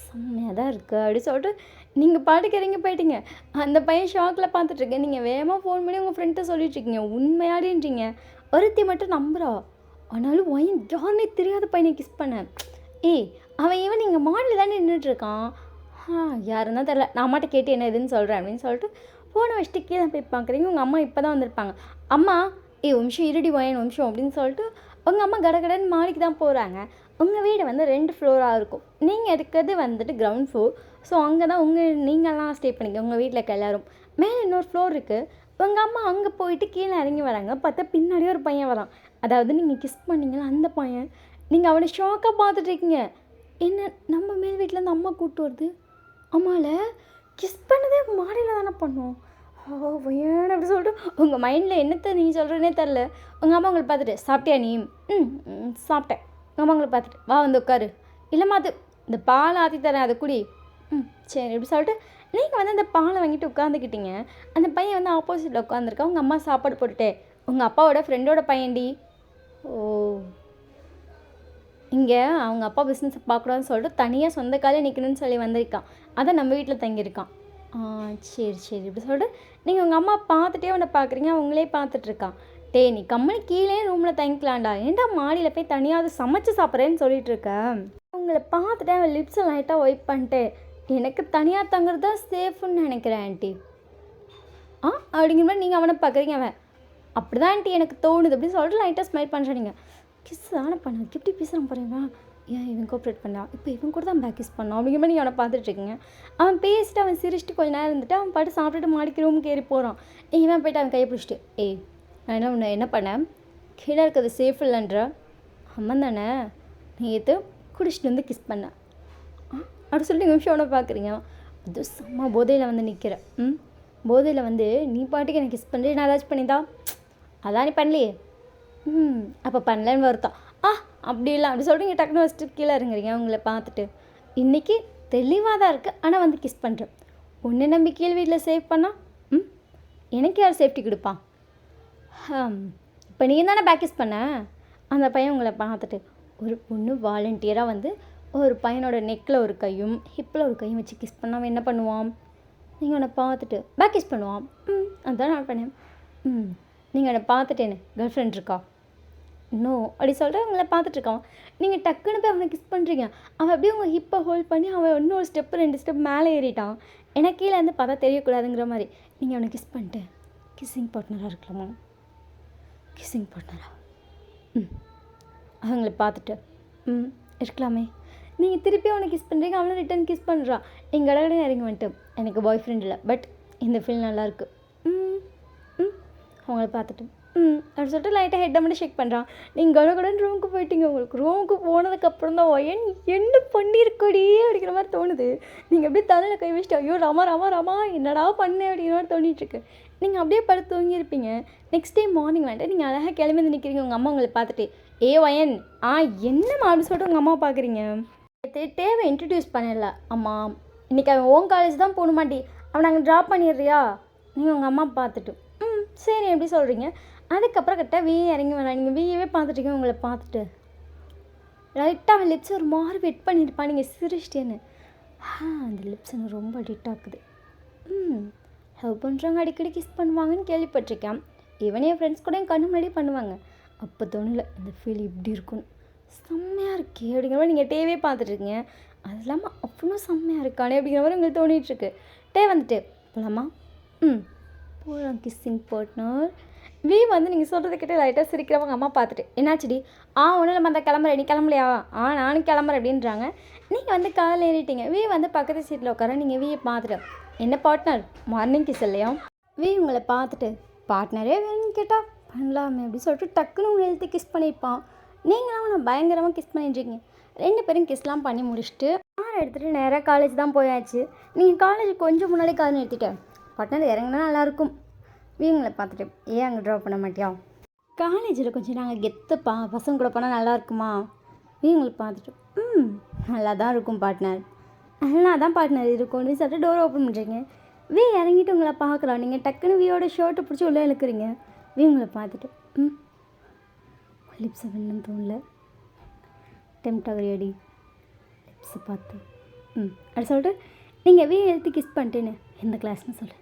செம்மையாக தான் இருக்குது அப்படி சொல்லிட்டு நீங்கள் பாட்டுக்கு இறங்கி போயிட்டீங்க. அந்த பையன் ஷாக்கில் பார்த்துட்ருக்கேன். நீங்கள் வேகமாக ஃபோன் பண்ணி உங்கள் ஃப்ரெண்ட்டை சொல்லிட்டுருக்கீங்க. உண்மையாடின்றீங்க. ஒருத்தி மட்டும் நம்புகிறா. ஆனாலும் ஒயின் யாருன்னே தெரியாத பையனை கிஸ் பண்ணேன். அவன் இவன் நீங்கள் மாடியில் தானே நின்றுட்டுருக்கான். யாருன்னா தெரில. நான் அம்மாட்ட கேட்டு என்ன இதுன்னு சொல்கிறேன் அப்படின்னு சொல்லிட்டு ஃபோனை வச்சுட்டு கீழே போய் பார்க்குறீங்க. உங்கள் அம்மா இப்போ தான் வந்திருப்பாங்க. அம்மா ஒரு நிமிஷம் இருடி வாயன் நிமிஷம் அப்படின்னு சொல்லிட்டு உங்கள் அம்மா கடகடன்னு மாடிக்கு தான் போகிறாங்க. உங்கள் வீடு வந்து 2 ஃப்ளோராக இருக்கும். நீங்கள் இருக்கிறது வந்துட்டு கிரவுண்ட் ஃப்ளோர். ஸோ அங்கே தான் நீங்கள்லாம் ஸ்டே பண்ணிக்க. உங்கள் வீட்டில் இருக்க எல்லோரும் மேலே இன்னொரு ஃப்ளோர் இருக்குது. உங்கள் அம்மா அங்கே போயிட்டு கீழே இறங்கி வராங்க. பார்த்தா பின்னாடியே ஒரு பையன் வரான். அதாவது நீங்கள் கிஸ் பண்ணிங்களா அந்த பையன். நீங்கள் அவனை ஷாக்காக பார்த்துட்ருக்கீங்க. என்ன நம்ம மேல் வீட்டிலேருந்து அம்மா கூப்பிட்டு வருது. அம்மாவில் கிஸ் பண்ணதே மாடியில் தானே பண்ணோம். ஏன்னு அப்படி சொல்லிட்டு உங்கள் மைண்டில் என்னத்தை நீங்கள் சொல்கிறேன்னே தெரில. உங்கள் அம்மா உங்களை பார்த்துட்டு சாப்பிட்டியா நீ? சாப்பிட்டேன். உங்கள் அம்மா உங்களை பார்த்துட்டு வா வந்து உட்காரு. இல்லைம்மா அது இந்த பாலை ஆற்றி தரேன் அதை குடி. சரி இப்படி சொல்லிட்டு நீங்கள் வந்து அந்த பாலை வாங்கிட்டு உட்காந்துக்கிட்டீங்க. அந்த பையன் வந்து ஆப்போசிட்டில் உட்காந்துருக்கா. உங்கள் அம்மா சாப்பாடு போட்டுட்டே உங்கள் அப்பாவோட ஃப்ரெண்டோட பையன்டி. இங்கே அவங்க அப்பா பிஸ்னஸை பார்க்கக்கூடாதுன்னு சொல்லிட்டு தனியாக சொந்த காலே நிற்கணும்னு சொல்லி வந்திருக்கான். அதான் நம்ம வீட்டில் தங்கியிருக்கான். சரி இப்படி சொல்லிட்டு நீங்கள் உங்கள் அம்மா பார்த்துட்டே அவனை பார்க்குறீங்க. அவங்களே பார்த்துட்ருக்கான். நீ கம்மனி கீழே ரூமில் தங்கிக்கலாம்டா. ஏன்டா மாடியில் போய் தனியாக சமைச்சு சாப்பிட்றேன்னு சொல்லிட்டு இருக்க. உங்களை பார்த்துட்டு அவன் லிப்ஸை லைட்டாக ஒய்ப் பண்ணிட்டு எனக்கு தனியாக தங்குறது தான் சேஃப்னு நினைக்கிறேன் ஆண்டி. அப்படிங்கிற மாதிரி நீங்கள் அவனை பார்க்குறீங்க. அவன் அப்படி தான் ஆண்டி எனக்கு தோணுது அப்படின்னு சொல்லிட்டு லைட்டாக ஸ்மைல் பண்ணுறீங்க. கிஸ் தானே பண்ணதுக்கு எப்படி பேசுகிறான் பாருங்க. ஏன் இவன் கோஆப்ரேட் பண்ணா. இப்போ இவன் கூட தான் பேக் கிஸ் பண்ணான் அப்படிங்கிற மாதிரி நீங்கள் அவனை பார்த்துட்ருக்கீங்க. அவன் பேசிட்டு அவன் சிரிச்சிட்டு கொஞ்சம் நேரம் இருந்துட்டு அவன் பாட்டு சாப்பிட்டுட்டு மாடிக்கு ரூமுக்கு ஏறி போகிறான். இவன் போய்ட்டு அவன் கையை பிடிச்சிட்டு நான் என்ன பண்ணேன், கீழே இருக்கிறது சேஃப் இல்லைன்ற அம்மன் தானே நேற்று குடிச்சிட்டு வந்து கிஸ் பண்ணேன் அப்படி சொல்லிட்டு நிமிஷம் அவனை பார்க்குறீங்க. அது செம்ம போதையில் வந்து நிற்கிறேன். போதையில் வந்து நீ பாட்டுக்கு எனக்கு கிஸ் பண்ணுறேன். நான் ஏதாச்சும் பண்ணிதான் அதான் நீ பண்ணலையே. அப்போ பண்ணலன்னு வருத்தான். அப்படி இல்லை அப்படி சொல்லிட்டு நீங்கள் டக்குனு வச்சுட்டு கீழே இறங்குறீங்க. அவங்கள பார்த்துட்டு இன்றைக்கி தெளிவாக தான் இருக்குது. ஆனால் வந்து கிஸ் பண்ணுறேன். உன்னை நம்பி கீழ் வீட்டில் சேவ் பண்ணால் எனக்கு யார் சேஃப்டி கொடுப்பான்? இப்போ நீ தானே பேக்கிஸ் பண்ண. அந்த பையன் உங்களை பார்த்துட்டு ஒரு பொண்ணு வாலண்டியராக வந்து ஒரு பையனோட நெக்கில் ஒரு கையும் ஹிப்பில் ஒரு கையும் வச்சு கிஸ் பண்ணாமல் என்ன பண்ணுவான்? நீங்கள் என்னை பார்த்துட்டு பேக்கிஸ் பண்ணுவான். அதுதான் நான் பண்ணேன். நீங்கள் என்னை பார்த்துட்டு என்ன கேர்ள் ஃப்ரெண்ட் இருக்கா? இன்னும் அப்படி சொல்லிட்டு அவங்கள பார்த்துட்ருக்கான். நீங்கள் டக்குன்னு போய் அவனை கிஸ் பண்ணுறீங்க. அவன் அப்படியே உங்கள் ஹிப்பை ஹோல்ட் பண்ணி அவன் இன்னொரு ஸ்டெப்பு 2 ஸ்டெப் மேலே ஏறிட்டான். ஏன்னா கீழே இருந்து பார்த்தா தெரியக்கூடாதுங்கிற மாதிரி நீங்கள் அவனை கிஸ் பண்ணிட்டு கிஸ்ஸிங் பார்ட்னராக இருக்கலாமா? கிஸ்ஸிங் பார்ட்னரா? அவங்கள பார்த்துட்டு இருக்கலாமே. நீங்கள் திருப்பி அவனை கிஸ் பண்ணுறீங்க, அவனை ரிட்டன் கிஸ் பண்ணுறான். எங்கள் கடகடன்னு இறங்கி வந்துட்டு எனக்கு பாய் ஃப்ரெண்ட் இல்லை, பட் இந்த ஃபீல் நல்லாயிருக்கு. அவங்கள பார்த்துட்டு அப்படின்னு சொல்லிட்டு லைட்டாக ஹெட்டை மட்டும் ஷேக் பண்ணுறான். நீங்கள் கடகடன்னு ரூமுக்கு போயிட்டீங்க. உங்களுக்கு ரூமுக்கு போனதுக்கப்புறம் தான் என்ன பண்ணியிருக்கடி அப்படிங்கிற மாதிரி தோணுது. நீங்கள் அப்படியே தலையில் கை வச்சுட்டு ஐயோ ராமா ராமா ராமா என்னடா பண்ணேன் அப்படிங்கிற மாதிரி தோணிட்டுருக்கு. நீங்கள் அப்படியே படுத்து தூங்கியிருப்பீங்க. நெக்ஸ்ட் டே மார்னிங் வந்துட்டு நீங்கள் அழகாக கிளம்பி வந்து நிற்கிறீங்க. உங்கள் அம்மா உங்களை பார்த்துட்டு வயன் என்னம்மா அப்படின்னு சொல்லிட்டு உங்கள் அம்மா பார்க்குறீங்க. தேவை இன்ட்ரடியூஸ் பண்ணல. அம்மா இன்றைக்கி அவன் ஓன் காலேஜ் தான் போகணுமாட்டி, அவனை அங்கே ட்ராப் பண்ணிடுறியா? நீங்கள் உங்கள் அம்மா பார்த்துட்டு சரி எப்படி சொல்கிறீங்க. அதுக்கப்புறம் கரெக்டாக வீ இறங்கி வரா. நீங்கள் வீயவே பார்த்துட்டீங்க. உங்களை பார்த்துட்டு லைட்டாக அவன் லிப்ஸ் ஒரு மாதிரி வெட் பண்ணியிருப்பான். நீங்கள் சிரிச்சிட்டேன்னு அந்த லிப்ஸ் எனக்கு ரொம்ப அடிக்ட் ஆகுது. லவ் பண்ணுறவங்க அடிக்கடி கிஸ் பண்ணுவாங்கன்னு கேள்விப்பட்டிருக்கேன். ஈவன் என் ஃப்ரெண்ட்ஸ் கூட என் கண்ணு முன்னாடி பண்ணுவாங்க. அப்போ தோணலை இந்த ஃபீல் இப்படி இருக்குன்னு. செம்மையாக இருக்கே அப்படிங்கிற மாதிரி நீங்கள் டேவே பார்த்துட்ருக்கீங்க. அது இல்லாமல் அவ்வளோ செம்மையாக இருக்கானே அப்படிங்கிற மாதிரி உங்களுக்கு தோணிகிட்ருக்கு. டே வந்துட்டு போகலாமா? போகலாம் கிஸ்ஸிங் பார்ட்னர். வீ வந்து நீங்கள் சொல்கிறத கிட்டே லைட்டாக சிரிக்கிறவங்க அம்மா பார்த்துட்டு என்னாச்சுடி? ஒன்றும் நம்ம அந்த கிளம்புறேன். நீ கிளம்பலையா? நானும் கிளம்புறேன் அப்படின்றாங்க. நீங்கள் வந்து காலையில் ஏறிட்டீங்க. வீ வந்து பக்கத்து சீட்டில் உட்கார. நீங்கள் வீயை பார்த்துட்டு என்ன பார்ட்னர் மார்னிங் கிஸ் இல்லையா? வீ உங்களை பார்த்துட்டு பார்ட்னரே வேணும்னு கேட்டால் பண்ணலாமே அப்படின்னு சொல்லிட்டு டக்குன்னு உங்களை எழுத்து கிஸ் பண்ணியிருப்பான். நீங்களும் அவனை பயங்கரமாக கிஸ் பண்ணிட்டுருக்கீங்க. 2 பேரும் கிஸ்லாம் பண்ணி முடிச்சுட்டு கார் எடுத்துகிட்டு நேராக காலேஜ் தான் போயாச்சு. நீங்கள் காலேஜ் கொஞ்சம் முன்னாடி கார் நிறுத்திட்டேன். பார்ட்னர் இறங்கினா நல்லாயிருக்கும். வீங்களை பார்த்துட்டு அங்கே ட்ராப் பண்ண மாட்டியா? காலேஜில் கொஞ்சம் நாங்கள் கெத்துப்பா பசங்க கூட போனால் நல்லா இருக்குமா? வீங்களை பார்த்துட்டு நல்லா தான் இருக்கும் பார்ட்னர். நல்லா தான் பார்ட்னர் இருக்கும்னு சொல்லிட்டு டோர் ஓப்பன் பண்ணுறீங்க. வீ இறங்கிட்டு உங்களை பார்க்குறான். நீங்கள் டக்குன்னு வீயோட ஷர்ட்டை பிடிச்சி உள்ளே இழுக்கிறீங்க. வீங்களை பார்த்துட்டு லிப்ஸை வேணும்னு தோணல. டெம்ட் ஆகிறியடி லிப்ஸை பார்த்து அப்படி சொல்லிட்டு நீங்கள் வீ எழுத்து கிஸ் பண்ணிட்டேன்னு எந்த கிளாஸ்னு சொல்லு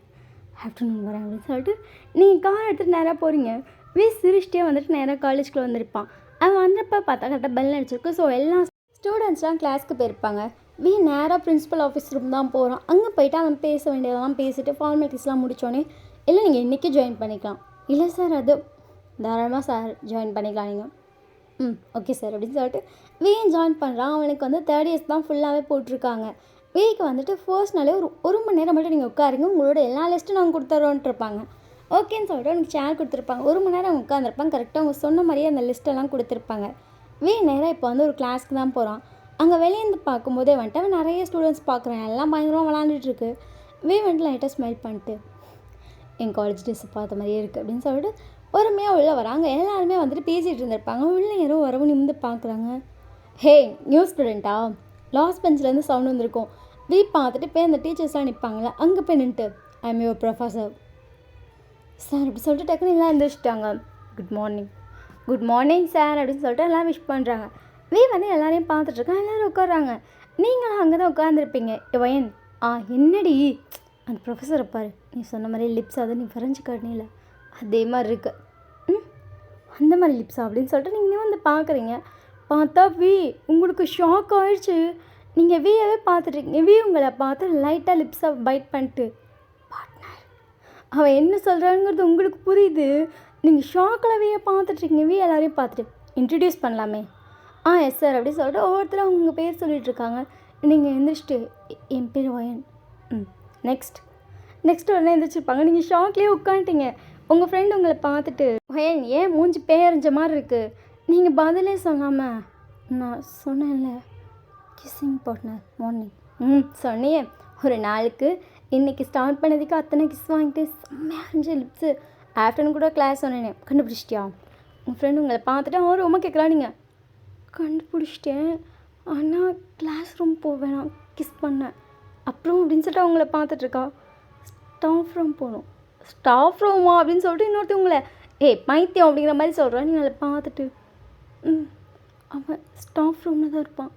ஆஃப்டர்நூன் வரேன் அப்படின்னு சொல்லிட்டு நீங்கள் கார் எடுத்துகிட்டு நேராக போகிறீங்க. வீ சிரிச்சிட்டே வந்துட்டு நேராக காலேஜ்குள்ளே வந்திருப்பான். அவன் வந்தப்போ பார்த்தா கரெக்டாக பெல் அடிச்சிருக்கு. ஸோ எல்லா ஸ்டூடெண்ட்ஸ்லாம் கிளாஸ்க்கு போயிருப்பாங்க. வீ நேராக பிரின்ஸிபல் ஆஃபீஸ் ரூம் தான் போகிறான். அங்கே போயிட்டு அவன் பேச வேண்டியதெல்லாம் பேசிவிட்டு ஃபார்மாலிட்டிஸ்லாம் முடித்தோடனே இல்லை நீங்கள் இன்றைக்கி ஜாயின் பண்ணிக்கலாம். இல்லை சார் அது தாராளமாக சார் ஜாயின் பண்ணிக்கலாம் நீங்கள். ஓகே சார் அப்படின்னு சொல்லிட்டு வீயும் ஜாயின் பண்ணுறான். அவனுக்கு வந்து 3rd இயர்ஸ் தான் ஃபுல்லாகவே போட்டிருக்காங்க. வீக்கு வந்துட்டு ஃபர்ஸ்ட் நாளே ஒரு மணி நேரம் மட்டும் நீங்கள் உட்காருங்க, உங்களோட எல்லா லிஸ்ட்டும் நாங்கள் கொடுத்துறோன்ட்டு இருப்பாங்க. ஓகேன்னு சொல்லிட்டு எனக்கு சேர் கொடுத்துருப்பாங்க. 1 மணி நேரம் அவங்க உட்காந்துருப்பாங்க. கரெக்டாக அவங்க சொன்ன மாதிரியே அந்த லிஸ்ட்டெல்லாம் கொடுத்துருப்பாங்க. வீ நேராக இப்போ வந்து ஒரு கிளாஸ்க்கு தான் போகிறான். அங்கே வெளியேருந்து பார்க்கும்போதே வந்துட்டு அவன் நிறைய ஸ்டூடெண்ட்ஸ் பார்க்குறேன். எல்லாம் பயங்கரமாக விளாண்டுட்டுருக்கு. வீ வந்துட்டு லைட்டாக ஸ்மைல் பண்ணிட்டு என் காலேஜ் ட்ரெஸ்ஸை பார்த்த மாதிரியே இருக்குது அப்படின்னு சொல்லிட்டு பொறுமையாக உள்ளே வராங்க. எல்லாருமே வந்துட்டு பேசிகிட்டு இருந்திருப்பாங்க. உள்ளே யாரோ வரவும் நிமிந்து பார்க்குறாங்க. ஹே நியூ ஸ்டூடெண்ட்டா? லாஸ்ட் பெஞ்சிலேருந்து சவுண்ட் வந்திருக்கும். வீ பார்த்துட்டு போய் அந்த டீச்சர்ஸ்லாம் நிற்பாங்களே அங்கே போய் நின்றுட்டு I am your professor sir அப்படி சொல்லிட்டு டக்குன்னு எல்லாம் எழுந்திரிச்சிட்டாங்க. குட் மார்னிங் சார் அப்படின்னு சொல்லிட்டு எல்லாம் விஷ் பண்ணுறாங்க. வீ வந்து எல்லாரையும் பார்த்துட்ருக்கான். எல்லோரும் உட்காடுறாங்க. நீங்களும் அங்கே தான் உட்காந்துருப்பீங்க. வயன் என்னடி அந்த ப்ரொஃபஸரை பாரு, நீ சொன்ன மாதிரி லிப்ஸ் அதை நீ வரைஞ்சி காட்டினில்ல அதே மாதிரி இருக்கு. அந்த மாதிரி லிப்ஸா அப்படின்னு சொல்லிட்டு நீங்கள் வந்து பார்க்குறீங்க. பார்த்தா வீ உங்களுக்கு ஷாக் ஆகிடுச்சு. நீங்கள் வீயவே பார்த்துட்ருக்கீங்க. வீ உங்களை பார்த்து லைட்டாக லிப்ஸை பைட் பண்ணிட்டு பார்ட்னர் அவன் என்ன சொல்கிறாங்கிறது உங்களுக்கு புரியுது. நீங்கள் ஷாக்கில் வீயை பார்த்துட்ருக்கீங்க. வீ எல்லாரையும் பார்த்துட்டு இன்ட்ரடியூஸ் பண்ணலாமே. எஸ் சார் அப்படின்னு சொல்லிட்டு ஒவ்வொருத்தரும் உங்கள் பேர் சொல்லிகிட்ருக்காங்க. நீங்கள் எந்திரிச்சிட்டு என் பேர் வயன். நெக்ஸ்ட் உடனே எந்திரிச்சிருப்பாங்க. நீங்கள் ஷாக்லேயே உட்காந்துட்டீங்க. உங்கள் ஃப்ரெண்டு உங்களை பார்த்துட்டு வயன் ஏன் மூஞ்சி பேரஞ்ச மாதிரி இருக்குது, நீங்கள் பதிலே சொல்லாமல் நான் சொன்னேன்ல கிஸ்ஸிங் பார்ட்னர் மார்னிங் சொன்னியே ஒரு நாளுக்கு இன்றைக்கி ஸ்டார்ட் பண்ணதுக்கு அத்தனை கிஸ் வாங்கிட்டு செம்மையாக இருந்துச்சு லிப்ஸு. ஆஃப்டர்நூன் கூட கிளாஸ் சொன்னேனே கண்டுபிடிச்சிட்டியா? உங்கள் ஃப்ரெண்டு உங்களை பார்த்துட்டு அவன் ரொம்ப கேட்குறான். நீங்கள் கண்டுபிடிச்சிட்டேன் ஆனால் கிளாஸ் ரூம் போவேன் கிஸ் பண்ணேன் அப்புறம் அப்படின்னு சொல்லிட்டு அவங்கள பார்த்துட்ருக்கா. ஸ்டாஃப் ரூம் போகணும். ஸ்டாஃப் ரூமா அப்படின்னு சொல்லிட்டு இன்னொருத்தவங்கள ஏய் பைத்தியம் அப்படிங்கிற மாதிரி சொல்கிறான். நீங்கள் அதை பார்த்துட்டு அவன் ஸ்டாஃப் ரூமில் தான் இருப்பான்.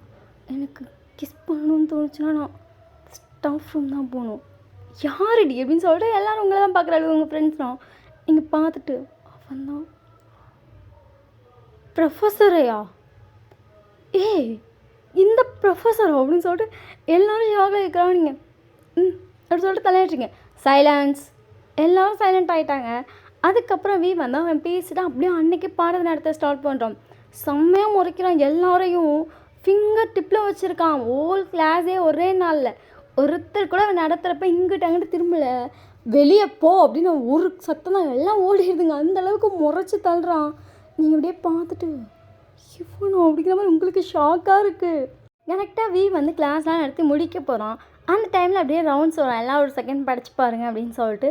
எனக்கு கிஸ் பண்ணணும்னு தோணுச்சுன்னா நான் ஸ்டாஃப் ரூம் தான் போகணும். யாருடி அப்படின்னு சொல்லிட்டு எல்லோரும் உங்களை தான் பார்க்குறாரு, உங்கள் ஃப்ரெண்ட்ஸ் தான். நீங்கள் பார்த்துட்டு அவன் தான் ப்ரொஃபஸரையா, ஏய் இந்த ப்ரொஃபஸரா அப்படின்னு சொல்லிட்டு எல்லோரும் ஷாக்காக இருக்கிறாங்க. நீங்கள் அப்படி சொல்லிட்டு தலையாட்டுறீங்க. சைலன்ஸ். எல்லோரும் சைலண்ட் ஆகிட்டாங்க. அதுக்கப்புறம் வந்து அவன் பேசிட்டு அப்படியே அன்றைக்கி பாடத்தை நடத்த ஸ்டார்ட் பண்ணுறான். செம்மையாக முறைக்கிறான். எல்லாரையும் ஃபிங்கர் டிப்பில் வச்சுருக்கான். ஹோல் கிளாஸே ஒரே நாளில். ஒருத்தர் கூட அவன் நடத்துகிறப்ப இங்கிட்ட அங்கிட்டு திரும்பலை. வெளியே போ அப்படின்னு ஒரு சத்தம் தான், எல்லாம் ஓடிடுதுங்க. அந்தளவுக்கு முறைச்சி தள்ளுறான். நீங்கள் அப்படியே பார்த்துட்டு இவனோ அப்படிங்கிற மாதிரி உங்களுக்கு ஷாக்காக இருக்குது. கரெக்டாக வந்து கிளாஸ்லாம் நடத்தி முடிக்க போகிறான். அந்த டைமில் அப்படியே ரவுண்ட்ஸ் வரும். எல்லாம் ஒரு செகண்ட் படித்து பாருங்க அப்படின்னு சொல்லிட்டு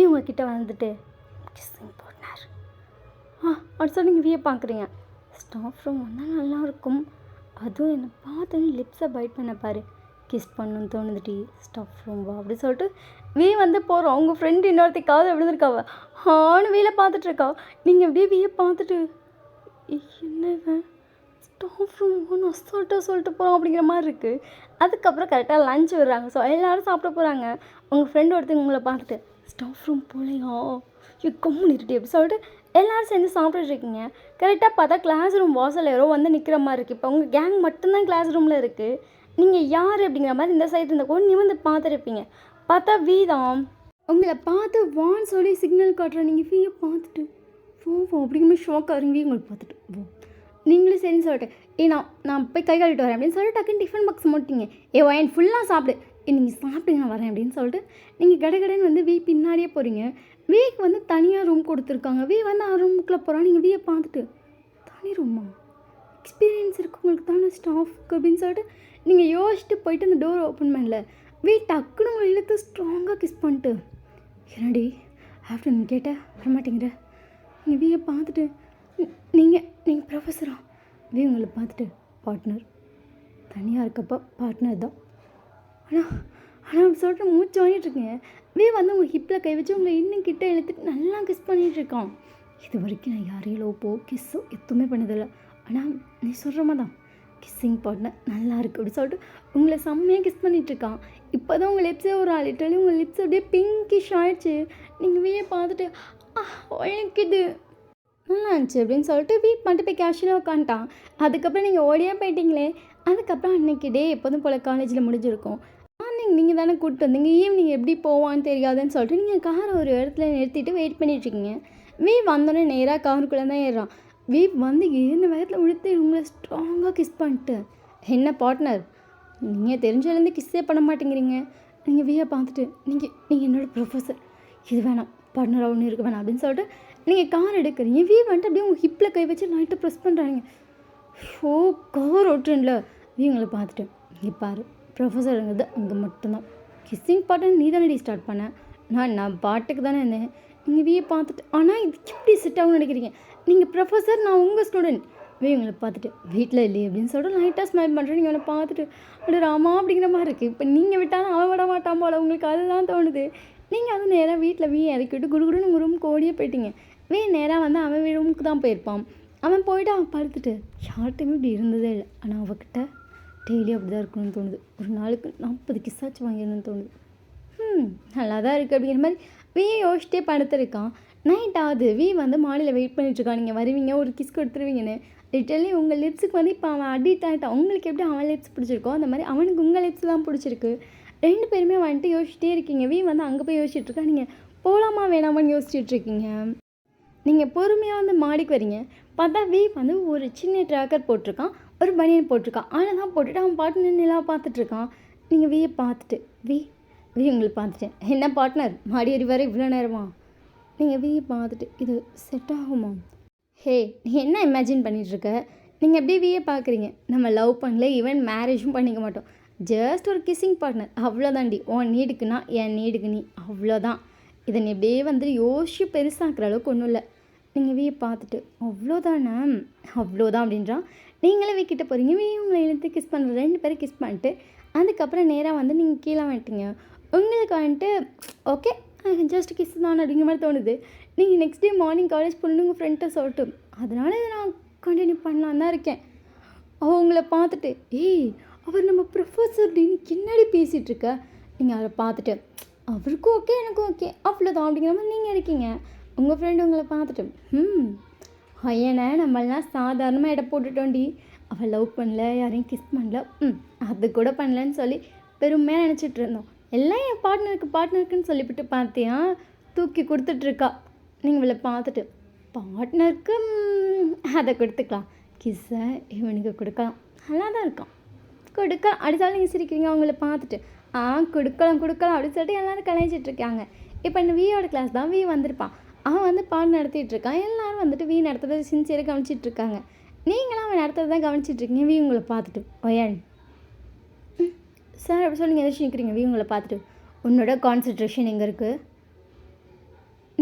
உங்ககிட்ட வந்துட்டு கிஸ்ஸிங் பார்ட்னர் அப்படி சொல்லி நீங்கள் பார்க்குறீங்க. ஸ்டாஃப் ரூம் வந்தால் நல்லாயிருக்கும். அதுவும் என்னை பார்த்து லிப்ஸை பைட் பண்ண பாரு, கிஸ் பண்ணணுன்னு தோணுதுட்டி. ஸ்டாஃப் ரூம் வா அப்படி சொல்லிட்டு வந்து போகிறோம். உங்கள் ஃப்ரெண்டு இன்னொருத்தைக்காவது விழுந்திருக்காவ வீலை பார்த்துட்ருக்கா. நீங்கள் அப்படியே பார்த்துட்டு என்னங்க ஸ்டாஃப் ரூம் ஒன்று அசால்ட்டாக சொல்லிட்டு போகிறோம் அப்படிங்கிற மாதிரி இருக்குது. அதுக்கப்புறம் கரெக்டாக லஞ்ச் விடுறாங்க. ஸோ எல்லோரும் சாப்பிட போகிறாங்க. உங்கள் ஃப்ரெண்டு ஒருத்தங்க உங்களை பார்த்துட்டு ஸ்டாஃப் ரூம் போகலையா கம்முனிட்டு அப்படி சொல்லிட்டு எல்லோரும் சேர்ந்து சாப்பிட்டுட்ருக்கீங்க. கரெக்டாக பார்த்தா கிளாஸ் ரூம் வாசல் யாரோ வந்து நிற்கிற மாதிரி இருக்குது. இப்போ உங்கள் கேங் மட்டும்தான் கிளாஸ் ரூமில் இருக்குது. நீங்கள் யார் அப்படிங்கிற மாதிரி இந்த சைடு இருந்த கூட வந்து பார்த்துருப்பீங்க. பார்த்தா தான் உங்களை பார்த்து வான்னு சொல்லி சிக்னல் காட்டுற. நீங்கள் வீயை பார்த்துட்டு அப்படிங்கிற மாதிரி ஷாக் ஆகிறீங்க. உங்களை பார்த்துட்டு நீங்களும் சரின்னு சொல்லிட்டு நான் போய் கை கழுவிட்டு வரேன் அப்படின்னு சொல்லிட்டு டக்குன்னு டிஃபன் பாக்ஸ் மாட்டிங்க. ஒயன் ஃபுல்லாக சாப்பிடு, நீங்கள் சாப்பிடுங்க நான் வரேன் அப்படின்னு சொல்லிட்டு நீங்கள் கடைன்னு வந்து பின்னாடியே போகிறீங்க. வந்து தனியாக ரூம் கொடுத்துருக்காங்க. வந்து ஆ ரூமுக்குள்ளே போகிறான். நீங்கள் பார்த்துட்டு தனி ரூமா, எக்ஸ்பீரியன்ஸ் இருக்குது உங்களுக்கு தானே ஸ்டாஃப்க்கு அப்படின்னு சொல்லிட்டு நீங்கள் யோசிச்சுட்டு போயிட்டு அந்த டோர் ஓப்பன் பண்ணல. டக்குன்னு உங்களை இழுத்து ஸ்ட்ராங்காக கிஸ் பண்ணிட்டு என்னடி ஆஃப்டர்நூன் கேட்டால் வரமாட்டேங்கிற. நீங்கள் பார்த்துட்டு நீங்கள் ப்ரொஃபஸரா? உங்களை பார்த்துட்டு பார்ட்னர், தனியாக இருக்கப்போ பார்ட்னர் தான். ஆனால் சொல்லிட்டு மூச்சு வாங்கிட்டுருக்கீங்க. வந்து உங்கள் ஹிப்பில் கை வச்சு உங்களை இன்னும் கிட்ட இழுத்துட்டு நல்லா கிஸ் பண்ணிகிட்ருக்கான். இது வரைக்கும் நான் யாரையும் லோப்போ கிஸ்ஸோ எதுவுமே பண்ணதில்லை. ஆனால் நீ சொல்கிற மாதிரி தான் கிஸ்ஸிங் பார்ட்னர் நல்லா இருக்குது அப்படி சொல்லிட்டு உங்களை செம்மையாக கிஸ் பண்ணிகிட்ருக்கான். இப்போ தான் உங்கள் லிப்ஸே ஒரு லிட்டரலி உங்கள் லிப்ஸ் அப்படியே பிங்கிஷ் ஆகிடுச்சு. நீங்கள் பார்த்துட்டு எனக்கு இது நல்லா இருந்துச்சு அப்படின்னு சொல்லிட்டு பண்ணிட்டு போய் கேஷுவலாக உட்காந்துட்டான். அதுக்கப்புறம் நீங்கள் ஓடியாக போயிட்டீங்களே. அதுக்கப்புறம் அன்றைக்கி டே எப்போதும் போல் காலேஜில் முடிஞ்சிருக்கும். மார்னிங் நீங்கள் தானே கூப்பிட்டு வந்தீங்க. ஈவினிங் எப்படி போவான்னு தெரியாதுன்னு சொல்லிட்டு நீங்கள் காரை ஒரு இடத்துல நிறுத்திட்டு வெயிட் பண்ணிட்டுருக்கீங்க. வந்தோடனே நேராக காருக்குள்ளே தான் ஏறான். வந்து ஏறின வேகத்தில் உழுத்து உங்களை ஸ்ட்ராங்காக கிஸ் பண்ணிட்டு என்ன பார்ட்னர், நீங்கள் தெரிஞ்சதுலேருந்து கிஸ்ஸே பண்ண மாட்டேங்கிறீங்க. நீங்கள் பார்த்துட்டு நீங்கள் என்னோடய ப்ரொஃபஸர், இது வேணாம் பார்ட்னராக ஒன்று இருக்க வேணாம் அப்படின்னு சொல்லிட்டு நீங்கள் கார் எடுக்கிறீங்க. வந்துட்டு அப்படியே உங்கள் ஹிப்பில் கை வச்சு லைட்டாக ப்ரெஸ் பண்ணுறாங்க. கார் ஓட்டுறேன்ல. உங்களை பார்த்துட்டு இங்கே பாரு, ப்ரொஃபஸருங்கிறது அங்கே மட்டும்தான். கிஸ்ஸிங் பாட்டை நீ தானே ஸ்டார்ட் பண்ணேன், நான் பாட்டுக்கு தானே இருந்தேன். நீங்கள் பார்த்துட்டு ஆனால் இது எப்படி செட் ஆகும்னு நினைக்கிறீங்க. நீங்கள் ப்ரொஃபஸர், நான் உங்கள் ஸ்டூடெண்ட். உங்களை பார்த்துட்டு வீட்டில் இல்லையே அப்படின்னு சொல்லிட்டு லைட்டாக ஸ்மைல் பண்ணுறேன். நீங்கள் அவனை பார்த்துட்டு அப்படி ராமா அப்படிங்கிற மாதிரி இருக்குது. இப்போ நீங்கள் விட்டாலும் அவன் விட மாட்டான் போல் உங்களுக்கு அதுதான் தோணுது. நீங்கள் அது நேராக வீட்டில் இறக்கிவிட்டு குடுகுடுன்னு உங்கள் ரூமுக்கு ஓடியே போயிட்டீங்க. நேராக வந்து அவன் ரூமுக்கு தான் போயிருப்பான். அவன் போயிட்டு அவன் படுத்துட்டு யார்கிட்டையுமே இப்படி இருந்ததே இல்லை. ஆனால் அவகிட்ட டெய்லியும் அப்படி தான் இருக்கணும்னு தோணுது. ஒரு நாளுக்கு 40 கிஸ்ஸாச்சு வாங்கிடணும்னு தோணுது. நல்லா தான் இருக்குது அப்படிங்கிற மாதிரி யோசிச்சிட்டே படுத்துருக்கான். நைட் ஆகுது. வந்து மாடியில் வெயிட் பண்ணிட்டுருக்கான். நீங்கள் வருவீங்க, ஒரு கிஸ் கொடுத்துருவீங்கன்னு. லிட்டரலி உங்கள் லிப்ஸுக்கு வந்து இப்போ அவன் அடிக்ட் ஆகிட்டான். உங்களுக்கு எப்படி அவன் லிப்ஸ் பிடிச்சிருக்கோ அந்த மாதிரி அவனுக்கு உங்கள் லிப்ஸ் தான் பிடிச்சிருக்கு. 2 பேருமே வந்துட்டு யோசிச்சிட்டே இருக்கீங்க. வந்து அங்கே போய் யோசிச்சுட்ருக்கா. நீங்கள் போகலாமா வேணாமான்னு யோசிச்சுட்ருக்கீங்க. நீங்கள் பொறுமையாக வந்து மாடிக்கு வரீங்க. பார்த்தா வந்து ஒரு சின்ன ட்ராக்கர் போட்டிருக்கான், ஒரு பனியன் போட்டிருக்கான். ஆனால் தான் போட்டுட்டு அவன் பாட்டு நின்று பார்த்துட்ருக்கான். நீங்கள் பார்த்துட்டு உங்களுக்கு பார்த்துட்டேன். என்ன பார்ட்னர், மாடி ஏறி வர இவ்வளோ நேரமா? நீங்கள் பார்த்துட்டு இது செட் ஆகுமா? ஹே, நீ என்ன இமேஜின் பண்ணிகிட்ருக்க? நீங்கள் அப்படியே பார்க்குறீங்க. நம்ம லவ் பண்ணல, ஈவன் மேரேஜும் பண்ணிக்க மாட்டோம். ஜஸ்ட் ஒரு கிஸ்ஸிங் பார்ட்னர், அவ்வளோதாண்டி. உன் நீடுக்குன்னா என் நீடுக்கு நீ, அவ்வளோதான். இதை நீ அப்படியே வந்து யோசிச்சு பெருசாக்குற அளவுக்கு ஒன்றும் இல்லை. நீங்கள் பார்த்துட்டு அவ்வளோதானே, அவ்வளோதான் அப்படின்றான். நீங்களே வீக்கிட்ட போகிறீங்க. உங்களை இழுத்து கிஸ் பண்ணுற 2 பேரும் கிஸ் பண்ணிட்டு அதுக்கப்புறம் நேராக வந்து நீங்கள் கீழே வந்துட்டீங்க. உங்களுக்கு வந்துட்டு ஓகே ஜஸ்ட் கிஸ் தான் அப்படிங்கிற மாதிரி தோணுது. நீங்கள் நெக்ஸ்ட் டே மார்னிங் காலேஜ் போகணுன்னு உங்கள் ஃப்ரெண்ட்டை சொல்லட்டும், அதனால் இதை நான் கண்டினியூ பண்ணலான் தான் இருக்கேன். அவங்கள பார்த்துட்டு ஏய் அவர் நம்ம ப்ரொஃபஸர் நீ என்னடி பேசிகிட்ருக்க, நீங்கள் அவரை பார்த்துட்டு அவருக்கும் ஓகே எனக்கும் ஓகே அவ்வளோதான் அப்படிங்கிற மாதிரி நீங்கள் இருக்கீங்க. உங்கள் ஃப்ரெண்டு உங்களை பார்த்துட்டு ஐயனை நம்மளாம் சாதாரணமாக இடம் போட்டுட்டோண்டி, அவள் லவ் பண்ணல, யாரையும் கிஸ் பண்ணல, அது கூட பண்ணலன்னு சொல்லி பெருமையாக நினச்சிட்டு இருந்தோம். எல்லாம் என் பார்ட்னருக்குன்னு சொல்லிவிட்டு பார்த்தியா தூக்கி கொடுத்துட்ருக்கா. நீங்கள் இவளை பார்த்துட்டு பார்ட்னருக்கு அதை கொடுத்துக்கலாம், கிஸ்ஸை இவனுக்கு கொடுக்கலாம், நல்லா தான் இருக்கான் கொடுக்கலாம் அப்படித்தாலும் நீங்கள் சிரிக்கிறீங்க. அவங்கள பார்த்துட்டு கொடுக்கலாம் அப்படின்னு சொல்லிட்டு எல்லோரும் கலாய்ச்சிட்ருக்காங்க. இப்போ இந்த வியோட கிளாஸ் தான் வி வந்திருப்பான். அவன் வந்து பாடம் நடத்திட்டு இருக்கான். எல்லோரும் வந்துட்டு வி நடத்துறதை சின்சியராக கவனிச்சிட்ருக்காங்க. நீங்களும் அவன் நடத்துறதை தான் கவனிச்சிட்ருக்கீங்க. வி உங்களை பார்த்துட்டு ஒயன் சார் அப்படி சொல்லி நீங்கள் எதாச்சும் நிற்கிறீங்க. வி உங்களை பார்த்துட்டு உன்னோட கான்சன்ட்ரேஷன் எங்கே இருக்குது?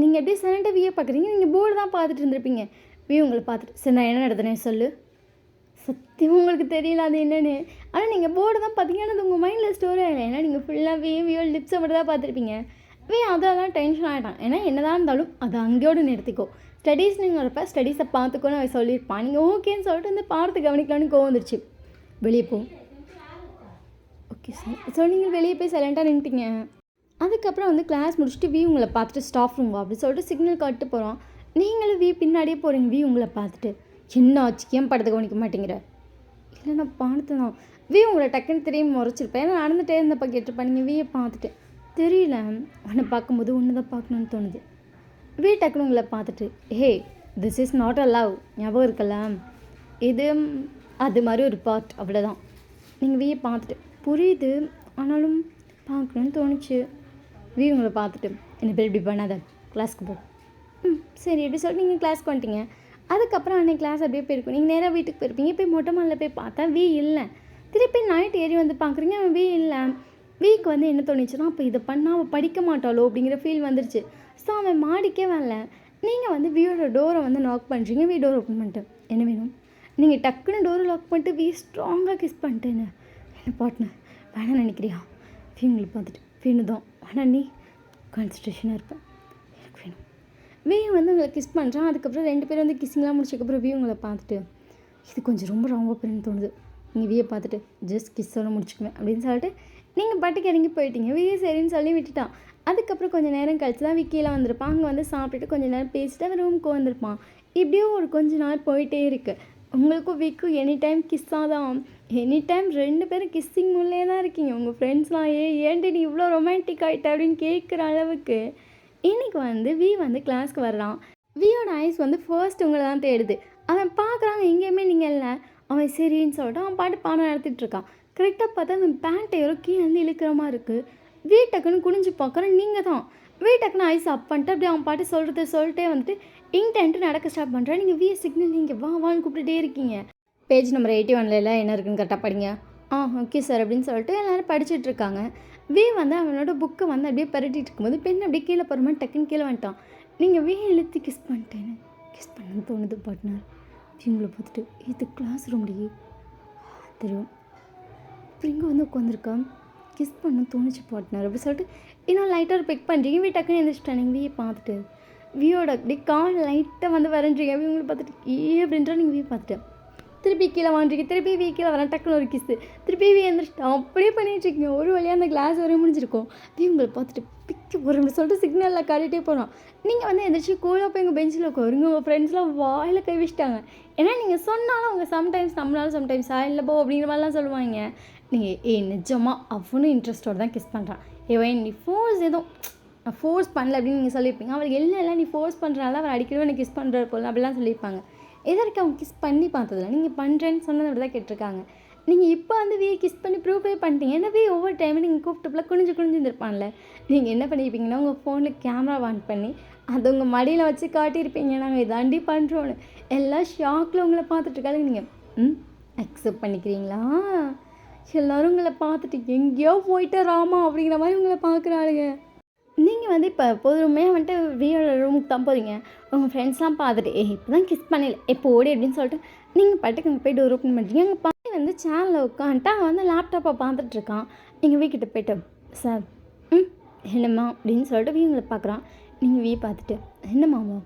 நீங்கள் எப்படி சரண்டாக வியை பார்க்குறீங்க, நீங்கள் போர்டு தான் பார்த்துட்டு இருந்திருப்பீங்க. வி உங்களை பார்த்துட்டு சரி நான் என்ன நடத்துனேன் சொல்லு. சத்தியம் உங்களுக்கு தெரியல அது என்னென்னு. ஆனால் நீங்கள் போர்டு தான் பார்த்தீங்கன்னா அது உங்கள் மைண்டில் ஸ்டோரி ஆகலை. ஏன்னா நீங்கள் ஃபுல்லாக வியோ லிப்ஸை மட்டும் தான் பார்த்துருப்பீங்க. அதெல்லாம் டென்ஷன் ஆகிட்டான். ஏன்னா என்ன தான் இருந்தாலும் அது அங்கேயோடு நிறுத்திக்கோ. ஸ்டடீஸ்னுங்கிறப்ப ஸ்டடீஸை பார்த்துக்கோன்னு அவன் சொல்லியிருப்பான். நீங்கள் ஓகேன்னு சொல்லிட்டு வந்து பார்த்து கவனிக்கலான்னு கோவம் வந்துருச்சு. வெளியே போ. Okay sir. ஸோ நீங்கள் வெளியே போய் சைலண்ட்டாக நின்றுட்டீங்க. அதுக்கப்புறம் வந்து கிளாஸ் முடிச்சுட்டு வி உங்களை பார்த்துட்டு ஸ்டாஃப் ரூம் அப்படின்னு சொல்லிட்டு சிக்னல் காட்டு போகிறோம். நீங்களும் வி பின்னாடியே போகிறீங்க. வி உங்களை பார்த்துட்டு சின்ன ஆச்சு ஏன் படத்தை கவனிக்க மாட்டேங்கிற. இல்லை நான் பார்த்து தான் வி உங்களை டக்குன்னு திரும்பி முறைச்சிருப்பேன். ஏன்னா நடந்துகிட்டே இருந்தப்போ கேட்டிருப்பேன். நீங்கள் வியை பார்த்துட்டு தெரியல உன்னை பார்க்கும்போது ஒன்று தான் பார்க்கணுன்னு தோணுது. வி டக்குன்னு உங்களை பார்த்துட்டு ஹே this is not a love ஞாபகம் இருக்கலாம், இது அது மாதிரி ஒரு பார்ட் அவ்வளோதான். நீங்கள் வியை பார்த்துட்டு புரியுது ஆனாலும் பார்க்கணுன்னு தோணுச்சு. வி உங்களை பார்த்துட்டு என்ன பேர் இப்படி பண்ணாத கிளாஸ்க்கு போ. சரி எப்படி சொல்லிட்டு நீங்கள் கிளாஸ்க்கு வந்துட்டீங்க. அதுக்கப்புறம் அன்றைக்கி கிளாஸ் அப்படியே போயிருக்கும். நீங்கள் நேராக வீட்டுக்கு போயிருப்பீங்க. போய் மொட்டை மாலில் போய் பார்த்தா வி இல்லை. திருப்பி நைட் ஏறி வந்து பார்க்குறீங்க அவன் வி இல்லை. வீக்கு வந்து என்ன தோணுச்சுன்னா அப்போ இதை பண்ணால் அவள் படிக்க மாட்டாளோ அப்படிங்கிற ஃபீல் வந்துருச்சு. ஸோ அவன் மாடிக்கே வரல. நீங்கள் வந்து வியோட டோரை வந்து லாக் பண்ணுறீங்க. வி டோர் ஓப்பன் பண்ணிட்டு என்ன வேணும். நீங்கள் டக்குன்னு டோரை லாக் பண்ணிட்டு வி ஸ்ட்ராங்காக கிஸ் பண்ணிட்டேன்னு என்ன பார்ட்னர் வேணாம் நினைக்கிறியா. வி உங்களை பார்த்துட்டு வேணும் தான் ஆனால் நீ கான்சன்ட்ரேஷனாக இருப்பேன் எனக்கு வேணும். வி வந்து உங்களை கிஸ் பண்ணுறான். அதுக்கப்புறம் 2 பேரும் வந்து கிஸ்ஸிங்லாம் முடிச்சதுக்கப்புறம் வி உங்களை பார்த்துட்டு இது கொஞ்சம் ரொம்ப ரொம்ப பெருன்னு தோணுது. நீங்கள் வியை பார்த்துட்டு ஜஸ்ட் கிஸ்ஸோட முடிச்சுக்குவேன் அப்படின்னு சொல்லிட்டு நீங்கள் பாட்டுக்கு இறங்கி போயிட்டீங்க. வி சரின்னு சொல்லி விட்டுட்டான். அதுக்கப்புறம் கொஞ்சம் நேரம் கழிச்சு தான் வி கீழே வந்திருப்பான். அங்கே வந்து சாப்பிட்டுட்டு கொஞ்சம் நேரம் பேசிட்டு அவன் ரூமுக்கு வந்திருப்பான். இப்படியே ஒரு கொஞ்ச நாள் போயிட்டே இருக்குது. உங்களுக்கும் விக்கும் எனி டைம் கிஸ்ஸாக தான். எனி டைம் 2 பேரும் கிஸ்ஸிங் உள்ளே தான் இருக்கீங்க. உங்கள் ஃப்ரெண்ட்ஸ்லாம் ஏன்டி நீ இவ்வளோ ரொமான்டிக் ஆகிட்ட அப்படின்னு கேட்குற அளவுக்கு. இன்றைக்கி வந்து வி வந்து கிளாஸ்க்கு வர்றான். வியோட ஐஸ் வந்து ஃபர்ஸ்ட் உங்களை தான் தேடுது. அவன் பார்க்குறாங்க எங்கேயுமே நீங்கள் இல்லை. அவன் சரின்னு சொல்லிட்டு அவன் பாட்டு பாடம் நடத்திட்டு இருக்கான். கரெக்டாக பார்த்தா அவன் பேண்ட்டை யாரோ கீழே வந்து இழுக்கிற மாதிரி இருக்குது. வீட்டக்குன்னு குனிஞ்சு பார்க்குறேன் நீங்கள் தான். வீட்டக்குன்னு ஐஸ் அப் பண்ணிட்டு அப்படியே அவன் பாட்டு சொல்லிட்டே வந்துட்டு இன்டென்ட்டு நடக்க ஸ்டார்ட் பண்ணுறேன். நீங்கள் விஏ சிக்னல் நீங்கள் வான்னு கூப்பிட்டுட்டே இருக்கீங்க. பேஜ் நம்பர் 81 என்ன இருக்குன்னு கரெக்டாக படிங்க. ஓகே சார் அப்படின்னு சொல்லிட்டு எல்லோரும் படிச்சுட்ருக்காங்க. வி வந்து அவனோட புக்கை வந்து அப்படியே பரட்டிட்டு இருக்கும்போது பெண் அப்படியே கீழே போகிற மாதிரி டக்குன்னு கீழே வந்துட்டான். நீங்கள் வி இழுத்து கிஸ் பண்ணிட்டேன்னு கிஸ் பண்ணணும்னு தோணுது பார்ட்னர். இவங்களை பார்த்துட்டு இது கிளாஸ் ரூம்டி தெரியும் இப்போ இங்கே வந்து உட்காந்துருக்கான் கிஸ் பண்ண தோணுச்சு பார்ட்னர் அப்படி சொல்லிட்டு இன்னும் லைட்டாக பிக் பண்ணுறீங்க. வி டக்குன்னு எழுந்திரிச்சிட்டேன். நீங்கள் வியை பார்த்துட்டு வியோட அப்படி கால் லைட்டாக வந்து வரைஞ்சிங்க. இவங்களை பார்த்துட்டு அப்படின்றா நீங்கள் வியை பார்த்துட்டு திருப்பி கீழே வாங்குறீங்க. திருப்பி வி கீழே வரேன் டக்குன்னு ஒரு கிஸ்ஸு திருப்பி வி எழுந்திரிச்சிட்டோம். அப்படியே பண்ணிகிட்ருக்கீங்க. ஒரு வழியாக அந்த கிளாஸ் வரையும் முடிஞ்சிருக்கும். வி உங்களை பார்த்துட்டு பிக்க போகிறோம்னு சொல்லிட்டு சிக்னலில் காட்டிகிட்டே போகிறோம். நீங்கள் வந்து எந்திரிச்சு கூலாக போய் எங்கள் பெஞ்சில் உட்காருங்க. உங்கள் ஃப்ரெண்ட்ஸ்லாம் வாயில் கை வச்சிட்டாங்க. ஏன்னா நீங்கள் சொன்னாலும் அவங்க சம்டைம்ஸ் நம்மளாலும் சம்டைம்ஸ் இல்லை போ அப்படிங்கிற மாதிரிலாம் சொல்லுவாங்க. நீங்கள் நிஜமாக அவனும் இன்ட்ரெஸ்டோடு தான் கிஸ் பண்ணுறான். நீ ஃபோர்ஸ் எதுவும் நான் ஃபோர்ஸ் பண்ணல அப்படின்னு நீங்கள் சொல்லியிருப்பீங்க. அவளுக்கு இல்லை நீ ஃபோர்ஸ் பண்ணுறனால அவர் அடிக்கடி எனக்கு கிஸ் பண்ணுறாரு போல அப்படிலாம் சொல்லியிருப்பாங்க. எதற்கு அவங்க கிஸ் பண்ணி பார்த்ததில்ல. நீங்கள் பண்ணுறேன்னு சொன்னதை அப்படி தான் கேட்டிருக்காங்க. நீங்கள் இப்போ வந்து வியை கிஸ் பண்ணி ப்ரூஃபே பண்ணிட்டீங்க. ஏன்னா வி ஒவ்வொரு டைமும் நீங்கள் கூப்பிட்டுப்பில் குனிஞ்சு இருந்திருப்பான்ல. நீங்கள் என்ன பண்ணியிருப்பீங்கன்னா உங்கள் ஃபோனில் கேமரா ஆன் பண்ணி அதை உங்கள் மடியில் வச்சு காட்டியிருப்பீங்க. நாங்கள் இதாண்டி பண்ணுறோன்னு எல்லாம் ஷாக்கில் உங்களை பார்த்துட்ருக்காங்க. நீங்கள் அக்செப்ட் பண்ணிக்கிறீங்களா? எல்லோரும் உங்களை பார்த்துட்டு எங்கேயோ போயிட்டு ராமா அப்படிங்கிற மாதிரி உங்களை பார்க்குறாளுங்க. நீங்கள் வந்து இப்போ பொதுவுமே வந்துட்டு வியோட ரூமுக்கு தான் போகிறீங்க. உங்கள் ஃப்ரெண்ட்ஸ்லாம் பார்த்துட்டு இப்போ தான் கிஸ் பண்ணல எப்போ ஓடி அப்படின்னு சொல்லிட்டு நீங்கள் பாட்டுக்கு அங்கே போய் டோர் ஓப்பன் பண்ணுறீங்க. அங்கே பாட்டி வந்து சேனலில் உட்காந்துட்டு அவன் வந்து லேப்டாப்பை பார்த்துட்ருக்கான். நீங்கள் வீக்கிட்ட போய்ட்டு சார் என்னம்மா அப்படின்னு சொல்லிட்டு வி உங்களை பார்க்குறான். நீங்கள் வி பார்த்துட்டு என்ன மாமா?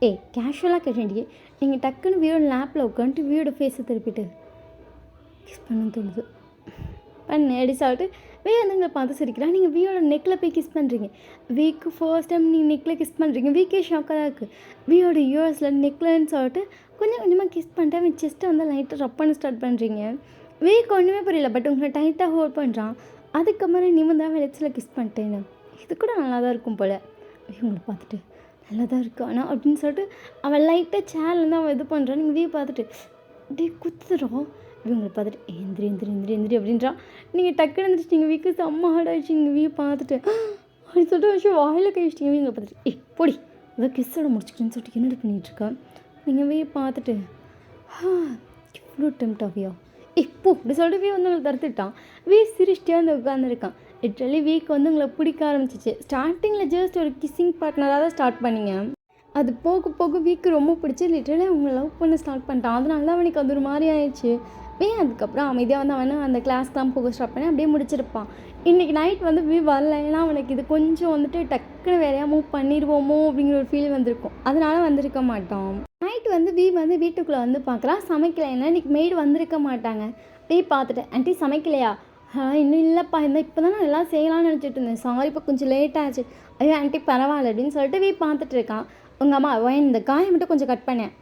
ஏய் கேஷுவலாக கேட்டேன்டி. நீங்கள் டக்குன்னு வீயோட லேப்பில் உட்காந்துட்டு வீயோட ஃபேஸை திருப்பிட்டு கிஸ் பண்ண தோணுது. பண்ணு அப்படி சொல்லிட்டு வே வந்து எங்களை பார்த்து சிரிக்கிறா. நீங்கள் வீயோட நெக்கில் போய் கிஸ் பண்ணுறீங்க. வீக்கு ஃபர்ஸ்ட் டைம் நீங்கள் நெக்கில் கிஸ் பண்ணுறீங்க. வீக்கே ஷாக்காக தான் இருக்குது. வீயோட யூஎஸில் நெக்லன்னு சொல்லிட்டு கொஞ்சம் கொஞ்சமாக கிஸ் பண்ணிட்டு அவன் செஸ்ட்டை வந்து லைட்டாக ரப் பண்ண ஸ்டார்ட் பண்ணுறீங்க. வீக்கு ஒன்றுமே புரியல. பட் உங்களை டைட்டாக ஹோல்ட் பண்ணுறான். அதுக்கப்புறம் நீ வந்து அவன் லெப்ஸில் கிஸ் பண்ணிட்டேன்னு. இது கூட நல்லா தான் இருக்கும் போல். இவங்களை பார்த்துட்டு நல்லா தான் இருக்கு ஆனால் அப்படின்னு சொல்லிட்டு அவன் லைட்டாக சேர்லேருந்து அவன் இது பண்ணுறான். நீங்கள் வீ பார்த்துட்டு அப்படியே குத்துறோம். இவங்களை பார்த்துட்டு எந்திரி எந்திரி எந்திரி எந்திரி அப்படின்றான். நீங்கள் டக்குன்னு எழுந்திரிச்சு நீங்கள் வீக்கு செம்ம ஹார்டாகிடுச்சு. நீங்கள் வீ பார்த்துட்டு அப்படின்னு சொல்லிட்டு விஷயம் வாயில் கை வச்சிட்டிங்க. வீங்களை பார்த்துட்டு பொடி ஏதோ கிஸ்ஸோட முடிச்சுக்கிறேன்னு சொல்லிட்டு என்னடி பண்ணிகிட்ருக்கேன். நீங்கள் வீ பார்த்துட்டு இவ்வளோ டெம்ட் ஆகியா இப்போ இப்படி சொல்லிட்டு வீ வந்து உங்களை தடுத்துட்டான். வீ சிரிச்சிட்டே வந்து உட்காந்துருக்கான். லிட்ரலி வீக் வந்து உங்களை பிடிக்க ஆரம்பிச்சிச்சு. ஸ்டார்டிங்கில் ஜஸ்ட் ஒரு கிஸ்ஸிங் பார்ட்னராக தான் ஸ்டார்ட் பண்ணிங்க. அது போக போக வீக்கு ரொம்ப பிடிச்சி லிட்ரலி அவங்க லவ் பண்ண ஸ்டார்ட் பண்ணிட்டான். அதனால தான் அவனுக்கு அது ஒரு மாதிரி ஆயிடுச்சு. அதுக்கப்புறம் அமைதியாக வந்து அவனை அந்த கிளாஸ்க்கெலாம் போக ஸ்டார்ட் பண்ணி அப்படியே முடிச்சிருப்பான். இன்றைக்கி நைட் வந்து வீ வரல. ஏன்னா அவனுக்கு இது கொஞ்சம் வந்துட்டு டக்குன்னு வேறையாக மூவ் பண்ணிடுவோமோ அப்படிங்கிற ஒரு ஃபீல் வந்திருக்கும். அதனால வந்திருக்க மாட்டான். நைட் வந்து வீ வந்து வீட்டுக்குள்ளே வந்து பார்க்குறான். சமைக்கல. ஏன்னா இன்றைக்கி மெய்டு வந்திருக்க மாட்டாங்க. வீ பார்த்துட்டு ஆண்டி சமைக்கலையா? இன்னும் இல்லைப்பா இப்போ தான் நான் எல்லாம் செய்யலாம்னு நினச்சிட்டு இருந்தேன். சாரி இப்போ கொஞ்சம் லேட் ஆச்சு. ஐயோ ஆண்டி பரவாயில்ல அப்படின்னு சொல்லிட்டு வீ பார்த்துட்டு இருக்கான். உங்கள் அம்மா இந்த காயை மட்டும் கொஞ்சம் கட் பண்ணேன்.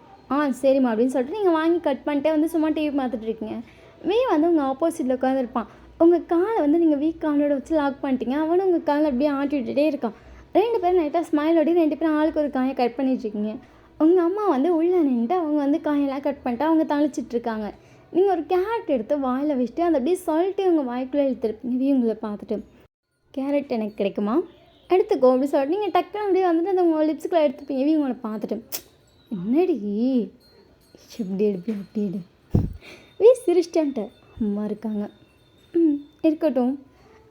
சரிம்மா அப்படின்னு சொல்லிட்டு நீங்கள் வாங்கி கட் பண்ணிட்டே வந்து சும்மா டிவி பார்த்துட்டு இருக்கீங்க. வீ வந்து உங்கள் ஆப்போசிட்டில் உட்காந்துருப்பான். உங்கள் காலை வந்து நீங்கள் வீக் காலோட வச்சு லாக் பண்ணிட்டீங்க. அவனும் உங்கள் காலை அப்படியே ஆட்டி விட்டுட்டே இருக்கான். 2 பேரும் லைட்டாக ஸ்மைலோடி 2 பேரும் ஆளுக்கு ஒரு காயை கட் பண்ணிட்டுருக்கீங்க. உங்கள் அம்மா வந்து உள்ளே நின்றுட்டு அவங்க வந்து காயெல்லாம் கட் பண்ணிட்டு அவங்க தளிச்சிட்ருக்காங்க. நீங்கள் ஒரு கேரட் எடுத்து வாயில் வச்சுட்டு அதை அப்படியே சொல்லிட்டு உங்கள் வாய்க்குள்ளே இழுத்துருப்பீங்க. வீ உங்களை பார்த்துட்டு கேரட் எனக்கு கிடைக்குமா எடுத்துக்கோ அப்படி சொல்லிட்டு நீங்கள் டக்குன்னு அப்படியே வந்துட்டு அந்த உங்கள் லிப்ஸுக்குள்ளே எடுத்துப்பீங்க. வீ உங்களை பார்த்துட்டு என்னடி இப்படி எடுப்பி அப்படி எடு. வீ சிரிச்சிட்டேன்ட்டு அம்மா இருக்காங்க. இருக்கட்டும்.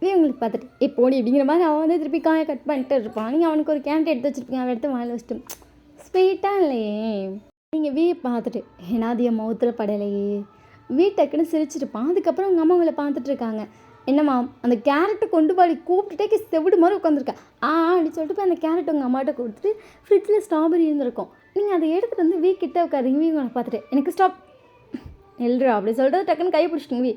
வீ உங்களுக்கு பார்த்துட்டு போடி அப்படிங்கிற மாதிரி அவன் வந்து திருப்பி காயை கட் பண்ணிட்டு இருப்பான். நீங்கள் அவனுக்கு ஒரு கேரட் எடுத்து வச்சுருப்பீங்க. அவன் எடுத்து வாயில் வச்சுட்டு ஸ்வீட்டாக இல்லையே. நீங்கள் வீ பார்த்துட்டு ஏன்னா அது என் முகத்தில் படலையே. வீ டக்குன்னு சிரிச்சிருப்பான். அதுக்கப்புறம் உங்கள் அம்மா உங்களை பார்த்துட்ருக்காங்க. என்னம்மா அந்த கேரட்டை கொண்டு பாடி கூப்பிட்டுட்டே செவிடு மாதிரி உட்காந்துருக்கேன். அப்படின்னு சொல்லிட்டு போய் அந்த கேரட் உங்கள் அம்மாட்ட கொடுத்துட்டு ஃப்ரிட்ஜில் ஸ்ட்ராபெரி இருந்திருக்கும். நீங்கள் அதை எடுத்துகிட்டு வந்து வீ கிட்டே உட்காருங்க. வீ உங்களை பார்த்துட்டு எனக்கு ஸ்டாப் எழுறா அப்படி சொல்லிட்டு டக்குன்னு கை பிடிச்சிட்டிங்க. வீ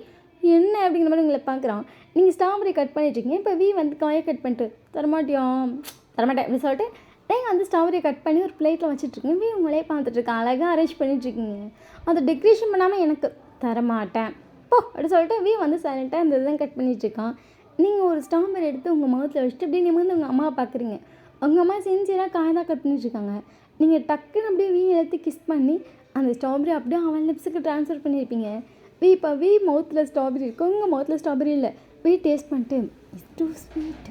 என்ன அப்படிங்கிற மாதிரி உங்களை பார்க்குறான். நீங்கள் ஸ்ட்ராபெரி கட் பண்ணிட்டுருக்கீங்க. இப்போ வீ வந்து காயை கட் பண்ணிட்டு தரமாட்டேன் அப்படி சொல்லிட்டு நீங்கள் வந்து ஸ்ட்ராபெரி கட் பண்ணி ஒரு பிளேட்டில் வச்சுட்ருக்கீங்க. வீ உங்களே பார்த்துட்ருக்கேன். அழகாக அரேஞ்ச் பண்ணிட்டுருக்கீங்க. அதை டெக்கரேஷன் பண்ணாமல் எனக்கு தரமாட்டேன் அப்படி சொல்லிட்டு வீ வந்து சைலண்ட்டாக இந்த இதெல்லாம் கட் பண்ணிகிட்ருக்கான். நீங்கள் ஒரு ஸ்ட்ராபெரி எடுத்து உங்கள் முகத்தில் வச்சுட்டு அப்படியே நிமிர்ந்து உங்கள் அம்மாவை பார்க்குறீங்க. உங்கள் அம்மா சின்சியராக காய் தான் கட் பண்ணிட்டுருக்காங்க. நீங்கள் டக்குன்னு அப்படியே வீ எடுத்து கிஸ் பண்ணி அந்த ஸ்ட்ராபெரி அப்படியே அவன் லிப்ஸுக்கு ட்ரான்ஸ்ஃபர் பண்ணியிருப்பீங்க. இப்போ வீ மவுத்தில் ஸ்ட்ராபெரி இருக்கும். உங்கள் மவுத்தில் ஸ்ட்ராபெரி இல்லை. வீ டேஸ்ட் பண்ணிட்டு இட்ஸ் டூ ஸ்வீட்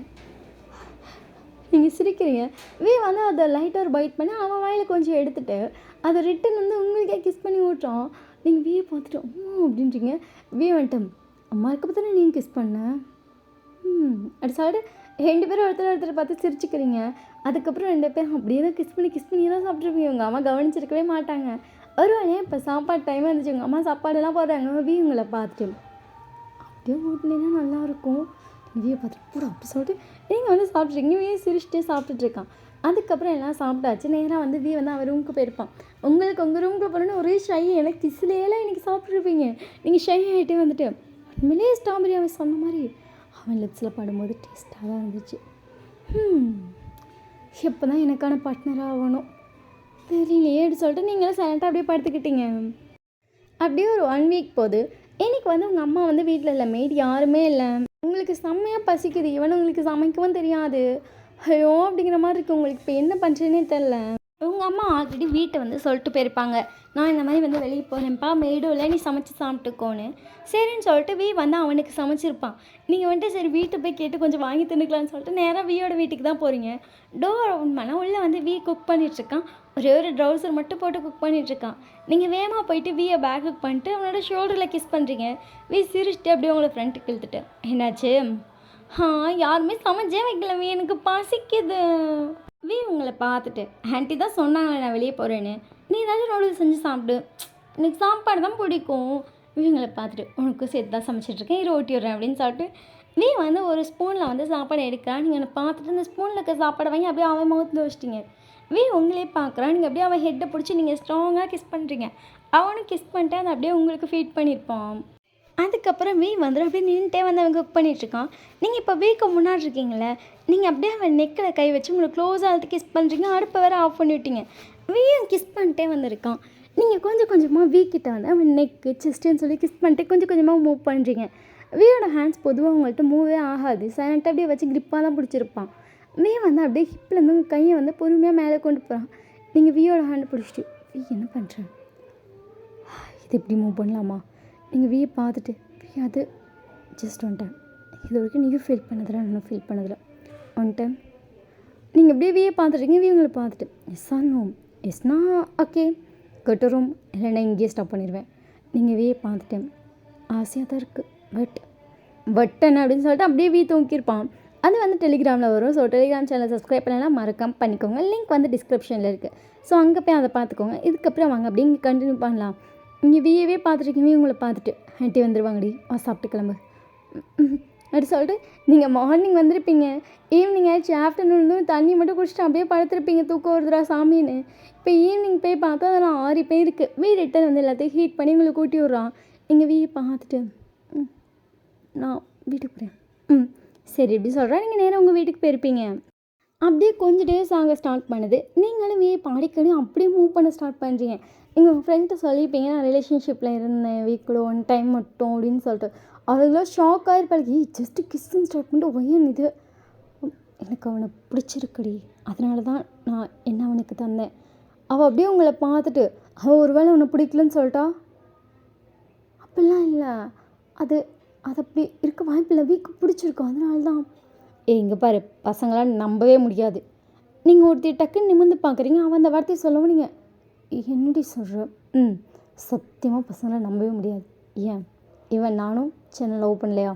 நீங்கள் சிரிக்கிறீங்க. வீ வந்து அதை லைட்டாக ஒரு பைட் பண்ணி அவன் வாயில் கொஞ்சம் எடுத்துகிட்டு அதை ரிட்டன் வந்து உங்களுக்கே கிஸ் பண்ணி விட்றான். நீங்கள் வீயை பார்த்துட்டு அப்படின்றீங்க. வீ வந்துட்டு அம்மா இருக்க பார்த்தானே நீங்கள் கிஸ் பண்ண அப்படி சொல்லிட்டு 2 பேரும் ஒருத்தர் பார்த்து சிரிச்சுக்கிறீங்க. அதுக்கப்புறம் 2 பேரும் அப்படியே தான் கிஸ் பண்ணி தான் சாப்பிட்ருப்பீங்க. உங்கள் அம்மா கவனிச்சிருக்கவே மாட்டாங்க. வருவானே இப்போ சாப்பாடு டைமாக இருந்துச்சு. உங்கள் அம்மா சாப்பாடெல்லாம் போடுறாங்க. வீ உங்களை பார்த்துட்டு அப்படியே ஊட்டினீங்கன்னா நல்லாயிருக்கும். வீயை பார்த்துட்டு கூட அப்படி சொல்லிட்டு நீங்கள் வந்து சாப்பிட்ருக்கீங்க. வீயை சிரிச்சிட்டே சாப்பிட்டுட்ருக்கான். அதுக்கப்புறம் எல்லாம் சாப்பிட்டாச்சு. நேராக வந்து வீ வந்து அவன் ரூமுக்கு போயிருப்பான். உங்களுக்கு உங்கள் ரூமுக்கு போகணுன்னு ஒரே ஷை. எனக்கு கிஸ்லேயெல்லாம் இன்றைக்கி சாப்பிட்ருப்பீங்க. நீங்கள் ஷை ஆகிட்டே வந்துட்டு உண்மையிலேயே ஸ்ட்ராபெரி அவன் சொன்ன மாதிரி அவன் லிப்ஸில் படும்போது டேஸ்ட்டாக தான் இருந்துச்சு. எப்போ தான் எனக்கான பார்ட்னராக ஆகணும் தெரியலையேன்னு சொல்லிட்டு நீங்களும் சைலண்ட்டாக அப்படியே படுத்துக்கிட்டீங்க. அப்படியே ஒரு 1 வீக் போகுது. இன்றைக்கி வந்து உங்கள் அம்மா வந்து வீட்டில் இல்லை. மெய்டு யாருமே இல்லை. உங்களுக்கு செம்மையாக பசிக்குது. இவன் உங்களுக்கு சமைக்கவும் தெரியாது. ஐயோ அப்படிங்கிற மாதிரி இருக்குது. உங்களுக்கு இப்போ என்ன பண்ணுறேன்னே தெரில. உங்கள் அம்மா ஆல்ரெடி வீட்டை வந்து சொல்லிட்டு போயிருப்பாங்க. நான் இந்த மாதிரி வந்து வெளியே போகிறேன்ப்பா, மெய்டும் இல்லை, நீ சமைச்சு சாப்பிட்டுக்கோன்னு. சரின்னு சொல்லிட்டு வீ வந்து அவனுக்கு சமைச்சிருப்பான். நீங்கள் வந்துட்டு சரி வீட்டை போய் கேட்டு கொஞ்சம் வாங்கி தின்னுக்கலான்னு சொல்லிட்டு நேராக வீயோட வீட்டுக்கு தான் போகிறீங்க. டோர் ஓப்பன் பண்ணால் உள்ளே வந்து வீ குக் பண்ணிகிட்ருக்கான். ஒரே ஒரு ட்ரௌசர் மட்டும் போட்டு குக் பண்ணிகிட்ருக்கான். நீங்கள் வேகமாக போயிட்டு வீயை பேக் குக் பண்ணிட்டு அவனோட ஷோல்டரில் கிஸ் பண்ணுறீங்க. வீ சிரிச்சிட்டு அப்படியே உங்களை ஃப்ரெண்டுக்கு இழுத்துட்டு என்னாச்சு? யாருமே சமைச்சே வைக்கலவே, எனக்கு பசிக்குது. வீ உங்களை பார்த்துட்டு ஆண்டி தான் சொன்னாங்களே நான் வெளியே போகிறேன்னு, நீ ஏதாச்சும் நூடுல்ஸ் செஞ்சு சாப்பிடு, எனக்கு சாப்பாடு தான் பிடிக்கும். வீங்களை பார்த்துட்டு உனக்கு சேர்த்து தான் சமைச்சிட்ருக்கேன், இரு ஓட்டி விட்றேன் அப்படின்னு சொல்லிட்டு வீ வந்து ஒரு ஸ்பூனில் வந்து சாப்பாடு எடுக்கிறான். நீங்கள் என்னை பார்த்துட்டு இந்த ஸ்பூனில் இருக்க சாப்பாடை வாங்கி அப்படியே அவன் முகத்தில் வச்சிட்டிங்க. உங்களே பார்க்குறான். நீங்கள் அப்படியே அவன் ஹெட்டை பிடிச்சி நீங்கள் ஸ்ட்ராங்காக கிஸ் பண்ணுறீங்க. அவனும் கிஸ் பண்ணிட்டு அதை அப்படியே உங்களுக்கு ஃபீட் பண்ணியிருப்பான். அதுக்கப்புறம் வந்துட்டு அப்படியே நின்றுட்டே வந்து அவன் குக் பண்ணிகிட்ருக்கான். நீங்கள் இப்போ முன்னாடி இருக்கீங்களே, நீங்கள் அப்படியே அவன் நெக்கில் கை வச்சு உங்களுக்கு க்ளோஸாக அழுத்து கிஸ் பண்ணுறீங்க. அடுப்பை வேறு ஆஃப் பண்ணி விட்டீங்க. கிஸ் பண்ணிட்டே வந்திருக்கான். நீங்கள் கொஞ்சம் கொஞ்சமாக கிட்ட வந்து அவன் நெக்கு செஸ்ட்டுன்னு சொல்லி கிஸ் பண்ணிட்டு கொஞ்சம் கொஞ்சமாக மூவ் பண்ணுறீங்க. ஹேண்ட்ஸ் பொதுவாக அவங்கள்ட்ட மூவே ஆகாது. சைலண்ட்டாக அப்படியே வச்சு கிரிப்பாக தான் பிடிச்சிருப்பான். வந்து அப்படியே ஹிப்லேருந்து உங்கள் கையை வந்து பொறுமையாக மேலே கொண்டு போகிறான். நீங்கள் ஹேண்டை பிடிச்சிட்டு என்ன பண்ணுறேன், இது எப்படி மூவ் பண்ணலாமா? நீங்கள் பார்த்துட்டு அது ஜஸ்ட் ஒன் டைம், இது வரைக்கும் நீங்கள் ஃபீல் பண்ணதில்லை, நானும் ஃபீல் பண்ணதில்லை. ஒன் டைம் நீங்கள் அப்படியே பார்த்துட்டீங்க. உங்களை பார்த்துட்டு எஸ்ஸா நோ, எஸ்னா ஓகே கட்ட ரூம், இல்லைன்னா இங்கேயே ஸ்டாப் பண்ணிடுவேன். நீங்கள் பார்த்துட்டேன் ஆசையாக தான் இருக்குது, பட் என்ன அப்படின்னு சொல்லிட்டு அப்படியே தூக்கியிருப்பான். அது வந்து டெலிகிராமில் வரும். ஸோ டெலிகிராம் சேனல் சப்ஸ்கிரைப் பண்ணலாம், மறக்காமல் பண்ணிக்கோங்க. லிங்க் வந்து டிஸ்கிரிப்ஷனில் இருக்குது. ஸோ அங்கே போய் அதை பார்த்துக்கோங்க. இதுக்கப்புறம் வாங்க அப்படி இங்கே கண்டினியூ பண்ணலாம். நீங்கள் பார்த்துருக்கீங்க. உங்களை பார்த்துட்டு ஆண்டி வந்துடுவாங்கடி, சாப்பிட்டு கிளம்பு அப்படி சொல்லிட்டு நீங்கள் மார்னிங் வந்திருப்பீங்க, ஈவினிங் ஆயிடுச்சு, ஆஃப்டர்நூன் தண்ணி மட்டும் குடிச்சிட்டு அப்படியே படுத்துருப்பீங்க தூக்கம் வருதுரா சாமின்னு. இப்போ ஈவினிங் போய் பார்த்தா அதெல்லாம் 6 பேர் இருக்குது. ரிட்டன் வந்து எல்லாத்தையும் ஹீட் பண்ணி உங்களுக்கு கூட்டி விட்றான். நீங்கள் பார்த்துட்டு நான் வீட்டுக்கு போகிறேன், சரி இப்படி சொல்கிறேன். நீங்கள் நேராக உங்கள் வீட்டுக்கு போயிருப்பீங்க. அப்படியே கொஞ்சம் டேஸ் ஆக ஸ்டார்ட் பண்ணுது. நீங்களும் பாடிக்கடி அப்படியே மூவ் பண்ண ஸ்டார்ட் பண்ணுறீங்க. நீங்கள் உங்கள் ஃப்ரெண்ட்கிட்ட சொல்லியிருப்பீங்க, நான் ரிலேஷன்ஷிப்பில் இருந்தேன் வீக்கில் 1 டைம் மட்டும் அப்படின்னு சொல்லிட்டு. அதுக்கெல்லாம் ஷாக் ஆகிருப்பாங்க. ஜஸ்ட்டு கிஸ்ஸுன்னு ஸ்டார்ட் பண்ணிட்டு ஒய்யன் இது எனக்கு அவனை பிடிச்சிருக்குடி, அதனால தான் நான் என்ன அவனுக்கு தந்தேன். அவள் அப்படியே உங்களை பார்த்துட்டு அவள் ஒரு வேளை உன்னை பிடிக்கலன்னு சொல்லிட்டா, அப்படிலாம் இல்லை, அது அப்படி இருக்க வாய்ப்பில்லை, பிடிச்சிருக்கோம் அதனால தான். இங்கே பாரு, பசங்களாம் நம்பவே முடியாது. நீங்கள் ஒருத்தி டக்குன்னு நிமிர்ந்து பார்க்குறீங்க, அவன் அந்த வார்த்தையை சொல்லவும் நீங்கள் என்னடி சொல்கிற? சத்தியமாக பசங்களாம் நம்பவே முடியாது. ஏன் இவன் நானும் சின்ன லவ் பண்ணலையா?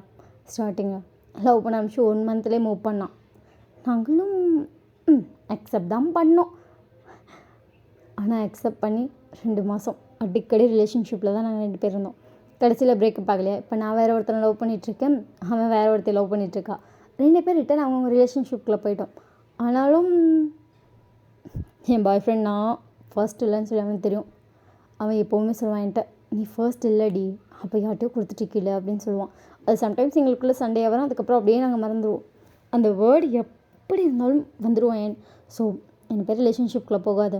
ஸ்டார்டிங்கில் லவ் பண்ண ஆரம்பிச்சு 1 மந்த்லேயே மூவ் பண்ணான். நாங்களும் அக்செப்ட் தான் பண்ணோம். ஆனால் அக்செப்ட் பண்ணி 2 மாதம் அடிக்கடி ரிலேஷன்ஷிப்பில் தான் நாங்கள் 2 பேர் இருந்தோம். கடைசியில் பிரேக்கப் ஆகலையா? இப்போ நான் வேறு ஒருத்தனை லவ் பண்ணிகிட்ருக்கேன், அவன் வேறு ஒருத்தர் லவ் பண்ணிகிட்ருக்கா. 2 பேர் ரிட்டன் அவங்கவுங்க ரிலேஷன்ஷிப்பில் போயிட்டோம். ஆனாலும் என் பாய் ஃப்ரெண்ட் நான் ஃபர்ஸ்ட் இல்லைன்னு சொல்லி அவனுக்கு தெரியும். அவன் எப்போவுமே சொல்லுவான் என்கிட்ட, நீ ஃபர்ஸ்ட் இல்லைடி, அப்போ யார்ட்டையோ கொடுத்துட்டிக்கில்ல அப்படின்னு சொல்லுவான். அது சம்டைம்ஸ் எங்களுக்குள்ளே சண்டே வரும். அதுக்கப்புறம் அப்படியே நாங்கள் மறந்துடுவோம். அந்த வேர்டு எப்படி இருந்தாலும் வந்துடுவோம். ஸோ என் பேர் ரிலேஷன்ஷிப்பில் போகாது,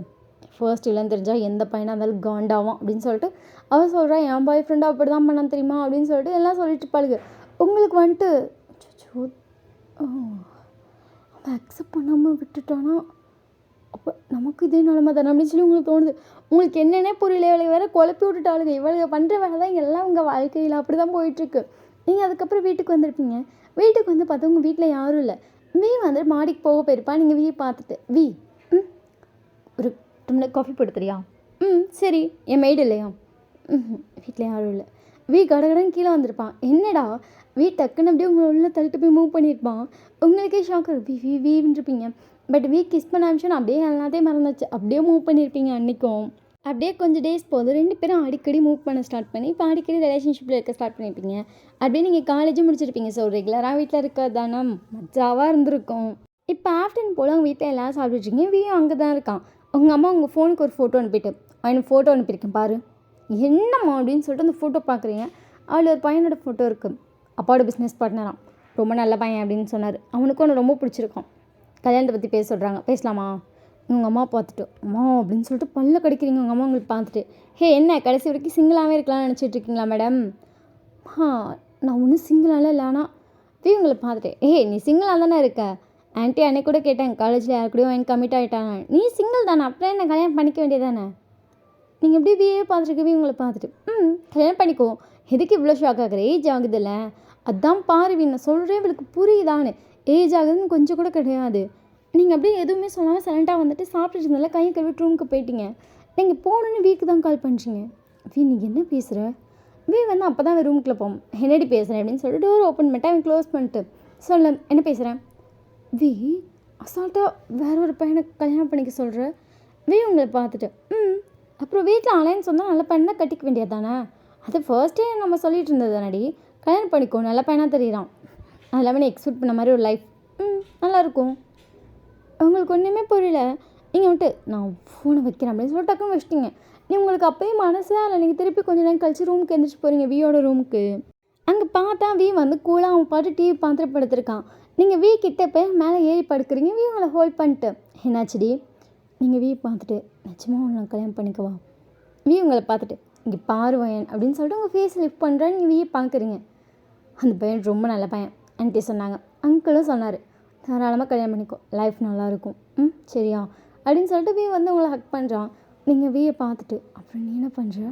ஃபர்ஸ்ட் இல்லைன்னு தெரிஞ்சால் எந்த பையனாக இருந்தாலும் காண்டாகும் அப்படின்னு சொல்லிட்டு அவள் சொல்கிறா. என் பாய் ஃப்ரெண்டாக அப்படி தான் பண்ணான் தெரியுமா அப்படின்னு சொல்லிட்டு எல்லாம் சொல்லிட்டு இருப்பாளுங்க. உங்களுக்கு வந்துட்டு அவன் அக்செப்ட் பண்ணாமல் விட்டுட்டானா, அப்போ நமக்கு இதே நிலமை தானே அப்படின்னு சொல்லி உங்களுக்கு தோணுது. உங்களுக்கு என்னென்ன புரியல, இவளுக்கு வேறு குழப்பி விட்டுட்டாளுங்க. இவளுக்கு பண்ணுற வேலை தான் எல்லாம் உங்கள் வாழ்க்கையில் அப்படி தான் போயிட்டுருக்கு. நீங்கள் அதுக்கப்புறம் வீட்டுக்கு வந்திருப்பீங்க. வீட்டுக்கு வந்து பார்த்தா உங்கள் வீட்டில் யாரும் இல்லை. வந்து மாடிக்கு போக போயிருப்பா. நீங்கள் பார்த்துட்டு ஒரு 2 மினிட் காஃபி போட்டுறியா? சரி. என் மெய்டு இல்லையா? வீட்டில் யாரும் இல்லை. கடகடன்னு கீழே வந்திருப்பான். என்னடா டக்குன்னு அப்படியே உங்களை உள்ள தள்ளிட்டு போய் மூவ் பண்ணியிருப்பான். உங்களுக்கே ஷாக் இருக்கும். வீன்ருப்பீங்க. பட் கிஸ் பண்ண ஆரம்பிச்சோன்னா அப்படியே எல்லாத்தையும் மறந்துச்சு. அப்படியே மூவ் பண்ணியிருப்பீங்க அன்றைக்கும். அப்படியே கொஞ்சம் டேஸ் போதும் 2 பேரும் அடிக்கடி மூவ் பண்ண ஸ்டார்ட் பண்ணி இப்போ அடிக்கடி ரிலேஷன்ஷிப்பில் இருக்க ஸ்டார்ட் பண்ணியிருப்பீங்க. அப்படியே நீங்கள் காலேஜும் முடிச்சிருப்பீங்க. ஸோ ரெகுலராக வீட்டில் இருக்கிறது தானே மஜாவாக இருந்திருக்கும். இப்போ ஆஃப்டர்நூன் போல் உங்கள் வீட்டில் எல்லாம் சாப்பிட்டுருக்கீங்க. அங்கே தான் இருக்கான். உங்கள் அம்மா உங்கள் ஃபோனுக்கு ஒரு ஃபோட்டோ அனுப்பிட்டு, அவனுக்கு ஃபோட்டோ அனுப்பியிருக்கேன் பாரு. என்னம்மா அப்படின்னு சொல்லிட்டு அந்த ஃபோட்டோ பார்க்குறீங்க. அதில் ஒரு பையனோட ஃபோட்டோ இருக்குது. அப்பாவோட பிஸ்னஸ் பார்ட்னரான், ரொம்ப நல்ல பையன் அப்படின்னு சொன்னார். அவனுக்கும் ஒன்று ரொம்ப பிடிச்சிருக்கும். கல்யாணத்தை பற்றி பேச சொல்கிறாங்க. பேசலாமா? உங்கள் அம்மா பார்த்துட்டு அம்மா அப்படின்னு சொல்லிட்டு பல்ல கடிக்கிறீங்க. உங்கள் அம்மா உங்களுக்கு பார்த்துட்டு, என்ன கடைசி வரைக்கும் சிங்கிளாகவே இருக்கலாம்னு நினச்சிட்டு இருக்கீங்களா மேடம்? நான் ஒன்றும் சிங்கிளாலாம் இல்லை. ஆனால் உங்களை பார்த்துட்டு நீ சிங்கிளாக தானே இருக்க. ஆன்ட்டி அன்னைக்கு கூட கேட்டேன், காலேஜில் யாரு கூடயும் எனக்கு கமிட் ஆகிட்டாங்க. நீ சிங்கிள் தானே, அப்புறம் என்ன கல்யாணம் பண்ணிக்க வேண்டியதானே? நீங்கள் எப்படி பார்த்துருக்கவே உங்களை பார்த்துட்டு கல்யாணம் பண்ணிக்கோ. எதுக்கு இவ்வளோ ஷாக் ஆகுற? ஏஜ் ஆகுதில்ல, அதான் பாரு நான் சொல்கிறேன் இவளுக்கு புரியுதான்னு. ஏஜ் ஆகுதுன்னு கொஞ்சம் கூட கிடையாது. நீங்கள் அப்படியே எதுவுமே சொல்லாமல் சைலண்ட்டாக வந்துட்டு சாப்பிட்டுட்டு இருந்தால கையை கழுவிட்டு ரூமுக்கு போயிட்டீங்க. நீங்கள் போகணுன்னு வீக்கு தான் கால் பண்ணுறீங்க. நீங்கள் என்ன பேசுகிற? வந்து அப்போ தான் ரூமுக்குள்ளே போவோம். என்னடி பேசுகிறேன் அப்படின்னு சொல்லிட்டு டோர் ஓப்பன் பண்ணிட்டு அவன் க்ளோஸ் பண்ணிட்டு சொல்ல என்ன பேசுகிறேன்? அசால்ட்டாக வேற ஒரு பையனை கல்யாணம் பண்ணிக்க சொல்கிற. உங்களை பார்த்துட்டு அப்புறம் வீட்டில் அலைன்னு சொன்னால் நல்ல பையன் தான் கட்டிக்க வேண்டியது தானே. அது ஃபர்ஸ்ட்டே நம்ம சொல்லிட்டு இருந்தது தானடி, கல்யாணம் பண்ணிக்கோ, நல்ல பையனாக தெரியறான், அதெல்லாமே எக்ஸ்பெக்ட் பண்ண மாதிரி ஒரு லைஃப் நல்லாயிருக்கும். உங்களுக்கு ஒன்றுமே புரியல. நீங்கள் வந்துட்டு நான் ஃபோனை வைக்கிறேன் அப்படின்னு சொல்லிட்டு டக்குன்னு வச்சிட்டிங்க. நீ உங்களுக்கு அப்போயும் மனசே இல்லை. நீங்கள் திருப்பி கொஞ்சம் நேரம் கழிச்சு ரூமுக்கு எந்திரிச்சு போகிறீங்க, வியோட ரூமுக்கு. அங்கே பார்த்தா வி வந்து கூலாக அவன் பாட்டு டிவி பார்த்துட்டு படுத்துருக்கான். நீங்கள் வி கிட்ட போய் மேலே ஏறி படுக்கிறீங்க. வி உங்களை ஹோல்ட் பண்ணிட்டு என்னாச்சுடி? நீங்கள் வி பார்த்துட்டு நிச்சயமாக உன்னை கல்யாணம் பண்ணிக்கவா? வி உங்களை பார்த்துட்டு இங்கே பாருவேன் அப்படின்னு சொல்லிட்டு உங்கள் ஃபேஸ் லிஃப்ட் பண்ணுறேன். நீங்கள் வியை பார்க்குறீங்க. அந்த பையன் ரொம்ப நல்ல பையன் ஆன்ட்டி சொன்னாங்க. அங்கிளும் சொன்னார் தாராளமாக கல்யாணம் பண்ணிக்கோ, லைஃப் நல்லாயிருக்கும், சரியா அப்படின்னு சொல்லிட்டு வி வந்து உங்களை ஹக் பண்ணுறான். நீங்கள் வியை பார்த்துட்டு அப்புறம் நீ என்ன பண்ணுற?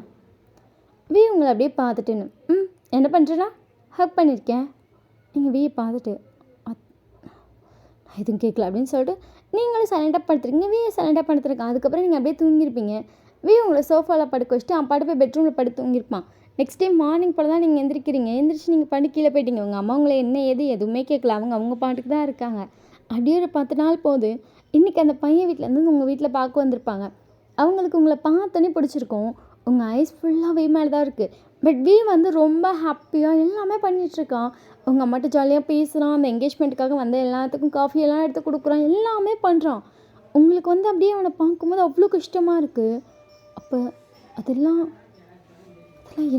வி உங்களை அப்படியே பார்த்துட்டுன்னு என்ன பண்ணுறேன்னா ஹக் பண்ணியிருக்கேன். நீங்கள் வியை பார்த்துட்டு நான் எதுவும் கேட்கல அப்படின்னு சொல்லிட்டு நீங்களும் சைலண்டாக படுத்துருக்கீங்க. வியை சைலண்டாக படுத்துருக்கேன். அதுக்கப்புறம் நீங்கள் அப்படியே தூங்கியிருப்பீங்க. வி உங்களை சோஃபாவில் படுக்க வச்சுட்டு அவன் பாட்டு போய் பெட்ரூமில் படுத்து தூங்கியிருப்பான். நெக்ஸ்ட் டே மார்னிங் போல் தான் நீங்கள் எந்திரிக்கிறீங்க. எந்திரிச்சு நீங்கள் பாட்டு கீழே போயிட்டீங்க. உங்கள் அம்மா உங்களை என்ன ஏது எதுவுமே கேட்கல. அவங்க பாட்டுக்கு தான் இருக்காங்க. அப்படியே ஒரு 10 நாள் போகுது. இன்றைக்கி அந்த பையன் வீட்டிலேருந்து உங்கள் வீட்டில் பார்க்க வந்திருப்பாங்க. அவங்களுக்கு உங்களை பார்த்தோன்னே பிடிச்சிருக்கும். உங்கள் ஐஸ் ஃபுல்லாக வி மேலே தான் இருக்குது. பட் வி வந்து ரொம்ப ஹாப்பியாக எல்லாமே பண்ணிகிட்ருக்கான். உங்கள் அம்மாட்ட ஜாலியாக பேசுகிறான். அந்த என்கேஜ்மெண்ட்டுக்காக வந்து எல்லாத்துக்கும் காஃபி எல்லாம் எடுத்து கொடுக்குறான். எல்லாமே பண்ணுறான். உங்களுக்கு வந்து அப்படியே அவனை பார்க்கும்போது அவ்வளோ கஷ்டமாக இருக்குது. அப்போ அதெல்லாம்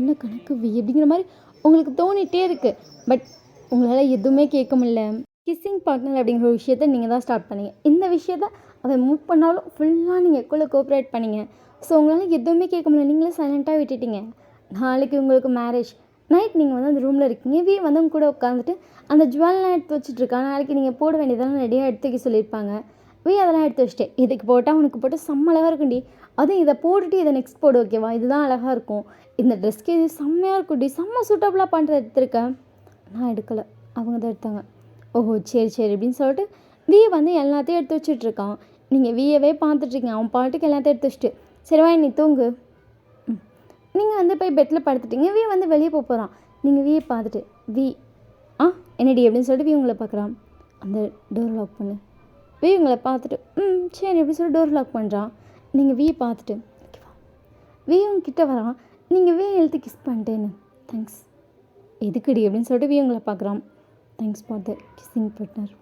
என்ன கணக்கு வி அப்படிங்கிற மாதிரி உங்களுக்கு தோணிகிட்டே இருக்குது. பட் உங்களால் எதுவுமே கேட்க முடியல. கிஸ்ஸிங் பார்ட்னர் அப்படிங்கிற ஒரு விஷயத்த நீங்கள் தான் ஸ்டார்ட் பண்ணீங்க. இந்த விஷயத்த அவன் மூவ் பண்ணாலும் ஃபுல்லாக நீங்கள் எக்குள்ளே கோஆப்ரேட் பண்ணீங்க. ஸோ உங்களால் எதுவுமே கேட்க முடியல. நீங்களே சைலண்ட்டாக விட்டுட்டீங்க. நாளைக்கு உங்களுக்கு மேரேஜ் நைட் நீங்கள் வந்து அந்த ரூமில் இருக்கீங்க. வி வந்து உங்க கூட உட்காந்துட்டு அந்த ஜுவல்லாம் எடுத்து வச்சுட்ருக்கான். நாளைக்கு நீங்கள் போட வேண்டியதெல்லாம் ரெடியாக எடுத்து வைக்க சொல்லியிருப்பாங்க. வி அதெல்லாம் எடுத்து வச்சுட்டு இதுக்கு போட்டால் உனக்கு போட்டு செம்ம அழகாக இருக்கும்டி, அதுவும் இதை போட்டுட்டு இதை நெக்ஸ்ட் போடு, ஓகேவா, இதுதான் அழகாக இருக்கும், இந்த ட்ரெஸ்க்கு இது செம்மையாக இருக்கும்டி, செம்ம சூட்டபுளாக பண்ணுறது எடுத்துருக்கேன். நான் எடுக்கலை, அவங்க தான் எடுத்தாங்க. ஓஹோ சரி அப்படின்னு சொல்லிட்டு வி வந்து எல்லாத்தையும் எடுத்து வச்சுட்ருக்கான். நீங்கள் வியவே பார்த்துட்ருக்கீங்க. அவன் பாட்டுக்கு எல்லாத்தையும் எடுத்து வச்சுட்டு சரிவா நீ தூங்கு. நீங்கள் வந்து போய் பெட்டில் படுத்துட்டீங்க. வி வந்து வெளியே போகிறான். நீங்கள் வியை பார்த்துட்டு வி என்னடி அப்படின்னு சொல்லிட்டு வி உங்களை பார்க்குறான். அந்த டோர் லாக் பண்ணு. வி உங்களை பார்த்துட்டு சரி அப்படின்னு சொல்லி டோர் லாக் பண்ணுறான். நீங்கள் வியை பார்த்துட்டு வி உங்ககிட்ட வரான். நீங்கள் வி எழுத்து கிஸ் பண்ணிட்டேன்னு தேங்க்ஸ். எதுக்குடி அப்படின்னு சொல்லிட்டு வி உங்களை பார்க்குறான். Thanks for the kissing partner.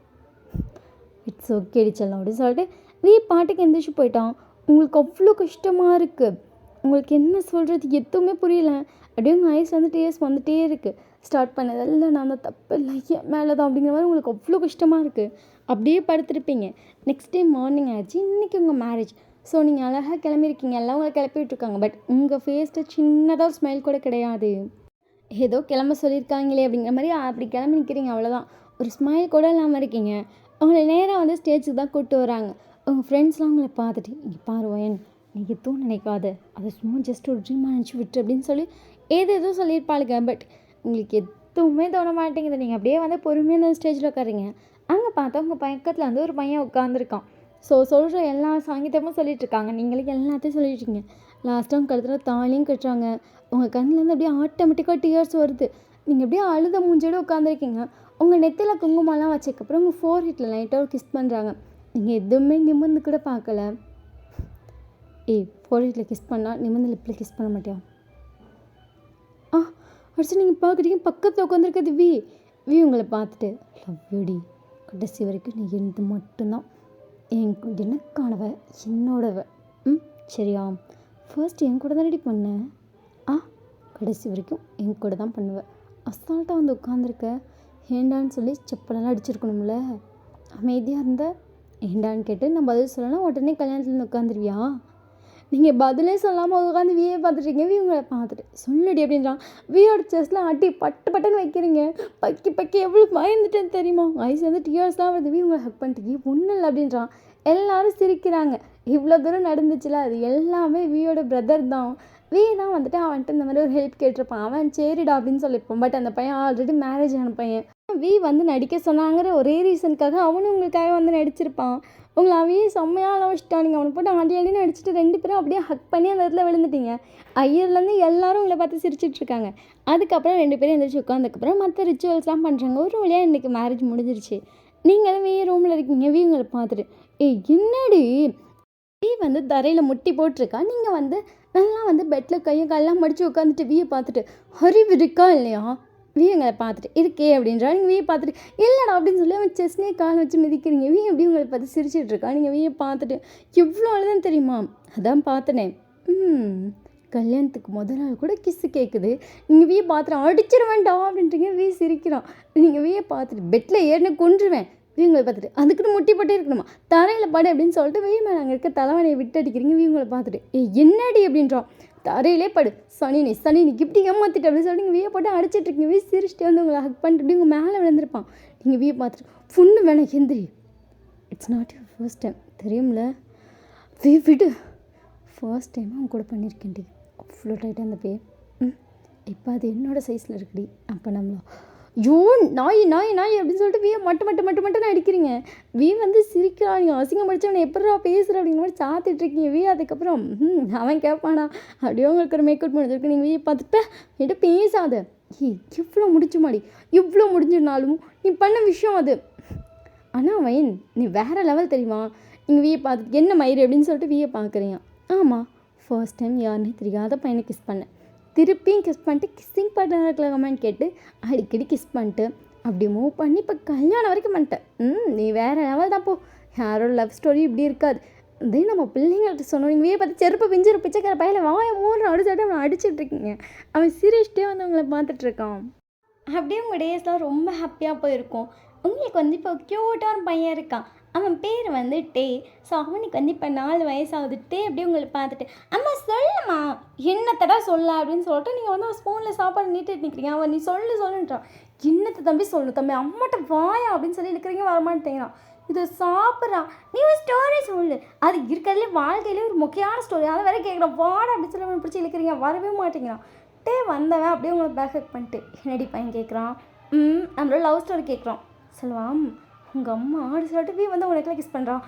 It's okay அடிச்சலாம் அப்படின்னு சொல்லிட்டு வி பாட்டுக்கு எந்திரிச்சு போயிட்டான். உங்களுக்கு அவ்வளோ கஷ்டமாக இருக்குது. உங்களுக்கு என்ன சொல்கிறது எதுவுமே புரியல. அப்படியே உங்கள் ஐஸ் வந்து டேஸ் வந்துகிட்டே இருக்குது. ஸ்டார்ட் பண்ணதெல்லாம் நான் தான் தப்பு இல்லை, ஏன் மேலே தான் அப்படிங்கிற மாதிரி உங்களுக்கு அவ்வளோ கஷ்டமாக இருக்குது. அப்படியே படுத்துருப்பீங்க. நெக்ஸ்ட் டே மார்னிங் ஆச்சு. இன்றைக்கி உங்கள் மேரேஜ். ஸோ நீங்கள் அழகாக கிளம்பியிருக்கீங்க. எல்லாம் உங்களை கிளப்பி விட்டுருக்காங்க. பட் உங்கள் ஃபேஸில் சின்னதாக ஸ்மைல் கூட கிடையாது. ஏதோ கிளம்ப சொல்லியிருக்காங்களே அப்படிங்கிற மாதிரி அப்படி கிளம்பி நிற்கிறீங்க, அவ்வளோதான். ஒரு ஸ்மைல் கூட இல்லாமல் இருக்கீங்க. உங்களை நேராக வந்து ஸ்டேஜுக்கு தான் கூப்பிட்டு வராங்க. உங்கள் ஃப்ரெண்ட்ஸ்லாம் உங்களை பார்த்துட்டு இங்கே பாருவேன், நீ எதுவும் நினைக்காத, அதை சும்மா ஜஸ்ட் ஒரு ட்ரீமாக நினச்சி விட்டு அப்படின்னு சொல்லி ஏதோ சொல்லியிருப்பாளுங்க. பட் உங்களுக்கு எதுவுமே தோண மாட்டேங்குது. நீங்கள் அப்படியே வந்து பொறுமையாக அந்த ஸ்டேஜில் உட்காருங்க. அங்கே பார்த்தா உங்கள் பக்கத்தில் வந்து ஒரு பையன் உட்காந்துருக்கான். ஸோ சொல்கிற எல்லா சாங்கியத்தமும் சொல்லிகிட்ருக்காங்க. நீங்களுக்கு எல்லாத்தையும் சொல்லிட்டுருக்கீங்க. லாஸ்ட்டாக உங்கள் கழுத்தில் தாலியும் கட்டுறாங்க. உங்கள் கண்ணிலேருந்து அப்படியே ஆட்டோமேட்டிக்காக டியர்ஸ் வருது. நீங்கள் அப்படியே அழுத மூஞ்சோடு உட்காந்துருக்கீங்க. உங்கள் நெத்தியில் குங்குமம்லாம் வச்சதுக்கப்புறம் உங்கள் ஃபோர் ஹிட்டில் லைட்டாக ஒரு கிஸ் பண்ணுறாங்க. நீங்கள் எதுவுமே நிமிர்ந்து கூட பார்க்கல. ஃபோர் ஹிட்டில் கிஸ் பண்ணால் நிமிர்ந்து லிப்பில் கிஸ் பண்ண மாட்டியா? அடிச்சு நீங்கள் பார்க்குறீங்க. பக்கத்தில் உட்காந்துருக்கிறது வி உங்களை பார்த்துட்டு லவ் யூடி, கடைசி வரைக்கும் நீ எந்த மட்டும்தான் எனக்கானவ, என்னோடவ, சரியா? ஃபர்ஸ்ட் என் கூட தான் ரெடி பண்ணேன். கடைசி வரைக்கும் என் கூட தான் பண்ணுவேன். அசால்ட்டாக வந்து உட்காந்துருக்க. ஏண்டான்னு சொல்லி செப்பலெல்லாம் அடிச்சிருக்கணும்ல. அமைதியாக இருந்த ஏண்டான்னு கேட்டு நான் பதில் சொல்லலாம், உடனே கல்யாணத்துலேருந்து உட்காந்துருவியா? நீங்கள் பதிலே சொல்லாமல் உட்காந்து வியை பார்த்துட்டீங்க. வி உங்களை பார்த்துட்டு சொல்லடி அப்படின்றான். வியோட செஸ்ட்டில் அடி பட்டுன்னு வைக்கிறீங்க. பக்கி எவ்வளோ பயந்துட்டேன்னு தெரியுமா? ஐஸ் வந்து டியர்ஸ்லாம் வருது. வி உங்களை ஹக் பண்ணிட்டு ஒன்றும் இல்லை அப்படின்றான். எல்லோரும் சிரிக்கிறாங்க. இவ்வளோ தூரம் நடந்துச்சுல, அது எல்லாமே வியோட பிரதர் தான். வி தான் வந்துட்டு அவன்கிட்ட இந்த மாதிரி ஒரு ஹெல்ப் கேட்டிருப்பான். அவன் சரிடா அப்படின்னு சொல்லியிருப்பான். பட் அந்த பையன் ஆல்ரெடி மேரேஜ் ஆன பையன். வி வந்து நடிக்க சொன்னாங்கிற ஒரே ரீசனுக்காக அவனும் உங்களுக்காக வந்து நடிச்சிருப்பான். உங்களை அவையே செம்மையாக அளவச்சிட்டான். நீங்கள் அவனை போட்டு ஆண்டி நடிச்சிட்டு 2 பேரும் அப்படியே ஹக் பண்ணி அந்த இடத்துல விழுந்துட்டீங்க. ஐயர்லேருந்து எல்லாரும் உங்களை பார்த்து சிரிச்சிட்ருக்காங்க. அதுக்கப்புறம் 2 பேரும் எழுந்திரிச்சு உட்காந்துக்கப்புறம் மற்ற ரிச்சுவல்ஸ்லாம் பண்ணுறாங்க. ஒரு வழியாக இன்றைக்கி மேரேஜ் முடிஞ்சிருச்சு. நீங்களும் வி ரூமில் இருக்கீங்க. வி உங்களை பார்த்துட்டு என்னடி வி வந்து தரையில் முட்டி போட்டிருக்கா. நீங்கள் வந்து நல்லா வந்து பெட்டில் கையை காலெலாம் மடித்து உட்காந்துட்டு வியை பார்த்துட்டு அறிவு இருக்கா இல்லையா? வீங்களை பார்த்துட்டு இருக்கே அப்படின்றா. நீங்கள் வீயை பார்த்துட்டு இல்லைடா அப்படின்னு சொல்லி அவன் செஸ்னே காலை வச்சு மிதிக்கிறீங்க. எப்படி உங்களை பார்த்து சிரிச்சிட்டு இருக்கா. நீங்கள் வீயை பார்த்துட்டு எவ்வளோ அழுதான் தெரியுமா. அதான் பார்த்தனே. கல்யாணத்துக்கு முதல் நாள் கூட கிஸ்ஸு கேட்குது. நீங்கள் வீயை பார்த்துட்டு அடிச்சிட வேண்டாம் அப்படின்றீங்க. சிரிக்கிறான். நீங்கள் வீயை பார்த்துட்டு பெட்டில் ஏறின கொன்றுவேன். வீங்களை பார்த்துட்டு அதுக்குன்னு முட்டி போட்டே இருக்கணுமா, தரையில் படு அப்படின்னு சொல்லிட்டு வீ மேலே அங்கே இருக்க தலைவனையை விட்டு அடிக்கிறீங்க. வீங்களை பார்த்துட்டு என்னடி அப்படின்றான். தரையிலே படு சனி நீ இப்படி ஏமாத்திட்டு அப்படின்னு சொல்லிட்டு நீங்கள் வீயை போட்டு அடிச்சிட்ருக்கீங்க. சிரிச்சிட்டே வந்து உங்களை ஹக் பண்ணிட்டு இப்படி உங்கள் மேலே விழுந்திருப்பான். நீங்கள் வீயை பார்த்துட்டு ஃபுன்னு வேணாம் எந்திரி, it's not your first time தெரியும்ல, விடு, ஃபர்ஸ்ட் டைம் அவன் கூட பண்ணியிருக்கேன்டி, அவ்வளோ டைட்டாக அந்த பே இப்போ அது என்னோடய சைஸில் இருக்குடி. அப்போ நம்மளா ஐயோ நாய் அப்படின்னு சொல்லிட்டு வீயை மட்டும் அடிக்கிறீங்க. வந்து சிரிக்கிறா. நீங்கள் அசிங்கப்படுத்தவனை எப்படா பேசுகிற அப்படிங்கிற மாதிரி சாத்திட்ருக்கீங்க. அதுக்கப்புறம் அவன் கேட்பானா அப்படியே உங்களுக்கு ஒரு மேக்கப் முடிஞ்சிருக்கு. நீங்கள் வீயை பார்த்துட்டு என்கிட்ட பேசாத. இவ்வளோ முடிச்சுமாடி, இவ்வளோ முடிஞ்சிருந்தாலும் நீ பண்ண விஷயம் அது. ஆனால் வைன் நீ வேறு லெவல் தெரியுமா. நீங்கள் வீயை பார்த்துட்டு என்ன மயிறு அப்படின்னு சொல்லிட்டு வீயை பார்க்குறீங்க. ஆமாம், ஃபர்ஸ்ட் டைம் யாருன்னே தெரியாத பையனை கிஸ் பண்ணேன். திருப்பியும் கிஸ் பண்ணிட்டு கிஸ்ஸிங் பார்ட்னருக்குள்ள கமெண்ட் கேட்டு அடிக்கடி கிஸ் பண்ணிட்டு அப்படி மூவ் பண்ணி இப்போ கல்யாணம் வரைக்கும் பண்ணிட்டேன். நீ வேறு லெவல் தான் போ. யாரோட லவ் ஸ்டோரி இப்படி இருக்காது. இதே நம்ம பிள்ளைங்கள்ட்ட சொன்னோம். நீங்கள் பார்த்து செருப்பு பிஞ்சிரு பிச்சைக்கார பையில வாய மூணு அடிச்சுட்டு அவனை அடிச்சுட்ருக்கீங்க. அவன் சீரியஸ்டே வந்து உங்களை பார்த்துட்ருக்கான். அப்படியே உங்கள் டேஸ்லாம் ரொம்ப ஹாப்பியாக போயிருக்கும். உங்களுக்கு இப்போ க்யூட்டாக ஒரு பையன் இருக்கான். அவன் பேர் டே. ஸோ அவனுக்கு இப்போ 4 வயசாகுது. டே அப்படியே உங்களை பார்த்துட்டு அம்மா சொல்லுமா என்னத்தடா சொல்ல அப்படின்னு சொல்லிட்டு நீங்கள் ஒரு ஸ்பூனில் சாப்பாடு நீட்டிட்டு நிற்கிறீங்க. அவன் நீ சொல்லுன்றான். என்னத்தை தம்பி சொல்லணும் தம்பி, அம்மாட்ட வாயா அப்படின்னு சொல்லி இருக்கிறீங்க. வரமாட்டேங்கிறான். இதை சாப்பிட்றான். நீ ஒரு ஸ்டோரி சொல்லு, அது இருக்கிறதுலே வாழ்க்கையிலே ஒரு முக்கியமான ஸ்டோரி, அதை வேற கேட்குறான். வாடா அப்படின்னு சொல்லி அவனை பிடிச்சி இழுக்கிறீங்க. வரவே மாட்டேங்கிறான். டே வந்தவன் அப்படியே உங்களை பேக் ஹக் பண்ணிட்டு என்னடி பையன் கேட்குறான். நம்மளோட லவ் ஸ்டோரி கேட்குறான். சொல்லுவான் உங்கள் அம்மா அப்படி சொல்லிட்டு உனக்குலாம் கிஸ் பண்ணுறான்.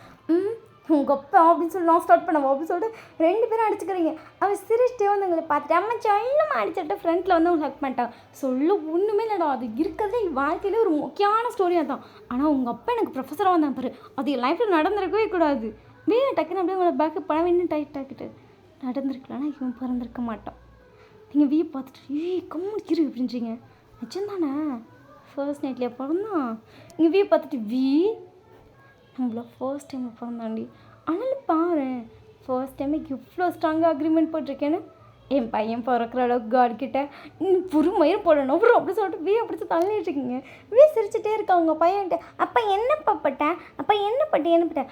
உங்கள் அப்பா அப்படின்னு சொல்லி நான் ஸ்டார்ட் பண்ணுவோம் அப்படின்னு சொல்லிட்டு 2 பேரும் அடிச்சுக்கிறீங்க. அவன் சிரிச்சிட்டே வந்து உங்களை பார்த்துட்டு அம்மா சொல்லுமா அடிச்சுட்டு ஃப்ரெண்டில் உங்களை ஹக் பண்ணிட்டான். சொல்ல ஒன்றுமே இல்லைடா, அது இருக்கிறதே வாழ்க்கையிலே ஒரு முக்கியமான ஸ்டோரியாக தான். ஆனால் உங்கள் அப்பா எனக்கு ப்ரொஃபஸராக வந்தான் பாரு, அது என் லைஃப்பில் நடந்திருக்கவே கூடாது. டக்குன்னு அப்படியே உங்களை பேக்கப் பண்ண வேணும். டைட் ஆக்கிட்டு நடந்திருக்கலாம்னா இவன் பிறந்திருக்க மாட்டான். நீங்கள் பார்த்துட்டு கம்முன்னு அப்படின்றீங்க. நிஜம்தானே ஃபர்ஸ்ட் நைட்லேயே பிறந்தான். இங்கே பார்த்துட்டு நம்மள ஃபர்ஸ்ட் டைம் பிறந்தாண்டி. ஆனால் பாரு ஃபர்ஸ்ட் டைமுக்கு இவ்வளோ ஸ்ட்ராங்காக அக்ரிமெண்ட் போட்டிருக்கேன்னு. என் பையன் பிறக்கிற அளவுக்கு காட்கிட்ட பொறுமையும் போடணும் அப்புறம் அப்படி சொல்லிட்டு அப்படி தள்ளிட்டுருக்கீங்க. சிரிச்சுட்டே இருக்கா உங்கள் பையன்ட்டு. அப்போ என்னப்பா பட்டேன், அப்போ என்ன பட்டேன்.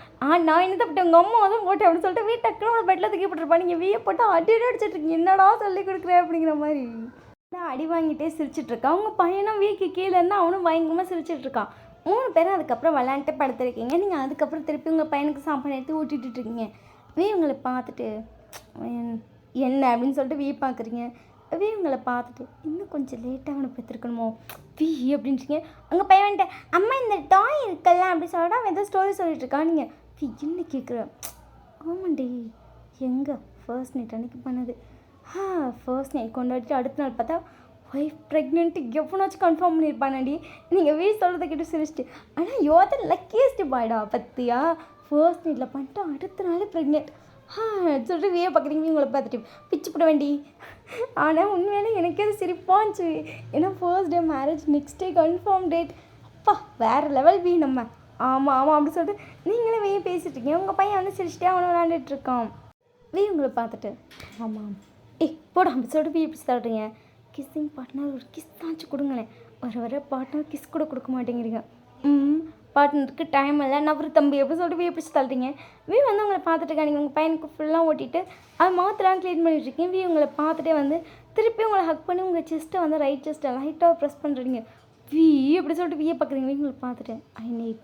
நான் என்ன தப்பிட்டேன், உங்கள் அம்மா தான் போட்டேன் அப்படின்னு சொல்லிட்டு டக்குனு பெட்டில் தூக்கி போட்டுருப்பா. நீங்கள் போட்டு அடிச்சுட்ருக்கீங்க. என்னடா சொல்லி கொடுக்குறேன் அப்படிங்கிற மாதிரி அடி வாங்கிட்டே சிரிச்சிட்ருக்கான். அவங்க பையனும் கீழே இருந்தால் அவனும் பயங்கரமாக சிரிச்சிட்ருக்கான். 3 பேரும் அதுக்கப்புறம் விளையாண்டுட்டு படுத்துருக்கீங்க. நீங்கள் அதுக்கப்புறம் திருப்பி உங்கள் பையனுக்கு சாப்பாடு எடுத்து ஊட்டிட்டுருக்கீங்க. உங்களை பார்த்துட்டு என்ன அப்படின்னு சொல்லிட்டு பார்க்குறீங்க. உங்களை பார்த்துட்டு இன்னும் கொஞ்சம் லேட்டாக அவனை பெற்றுருக்கணுமோ அப்படின்றீங்க. உங்கள் பையன்ட்ட அம்மா இந்த டாய் இருக்கல அப்படின்னு சொல்லிட்டு அவன் ஏதோ ஸ்டோரி சொல்லிட்டுருக்கான். நீங்கள் என்ன கேட்குற. ஆமாண்டி எங்கே ஃபர்ஸ்ட் நைட் அன்றைக்கி பண்ணது. ஃபர்ஸ்ட் நைட் கொண்டாடிட்டு அடுத்த நாள் பார்த்தா ஒய்ஃப் ப்ரெக்னென்ட்டு எவ்வளோச்சும் கன்ஃபார்ம் பண்ணியிருப்பானாடி. நீங்கள் சொல்கிறத கேட்டு சிரிச்சிட்டு. ஆனால் யோதர் லக்கியஸ்ட் பாய்டா பத்தியா. ஃபர்ஸ்ட் நைட்டில் பண்ணிட்டு அடுத்த நாள் ப்ரெக்னென்ட் சொல்லிட்டு பார்க்குறீங்க. உங்களை பார்த்துட்டு பிச்சு போட வேண்டி. ஆனால் உண்மையிலே எனக்கே அது சிரிப்பாச்சு. ஏன்னா first day marriage, next day confirm date. அப்பா வேறு லெவல் நம்ம. ஆமாம் அப்படி சொல்லிட்டு நீங்களே பேசிகிட்ருக்கீங்க. உங்கள் பையன் சிரிச்சிட்டே அவனை விளையாண்டுட்ருக்கான். உங்களை பார்த்துட்டு ஆமாம் போடா அப்படி சொல்லிட்டு எப்படி தள்ளுறீங்க. கிஸ்ஸிங் பார்ட்னர் ஒரு கிஸ் தாச்சும் கொடுங்களேன். வர பார்ட்னர் கிஸ் கூட கொடுக்க மாட்டேங்கிறீங்க. பார்ட்னருக்கு டைம் இல்லை நவரு தம்பி எப்படி சொல்லிட்டு எப்படி தள்ளுறீங்க. உங்களை பார்த்துட்டு நீங்கள் உங்கள் பையனுக்கு ஃபுல்லாக ஓட்டிட்டு அது மாத்திரம் க்ளீன் பண்ணிட்டுருக்கீங்க. உங்களை பார்த்துட்டே திருப்பி உங்களை ஹக் பண்ணி உங்கள் செஸ்ட்டை ரைட் செஸ்ட்டை லைட்டாக ப்ரெஸ் பண்ணுறீங்க. எப்படி சொல்லிட்டு பார்க்குறீங்க. உங்களை பார்த்துட்டு ஐ நீட்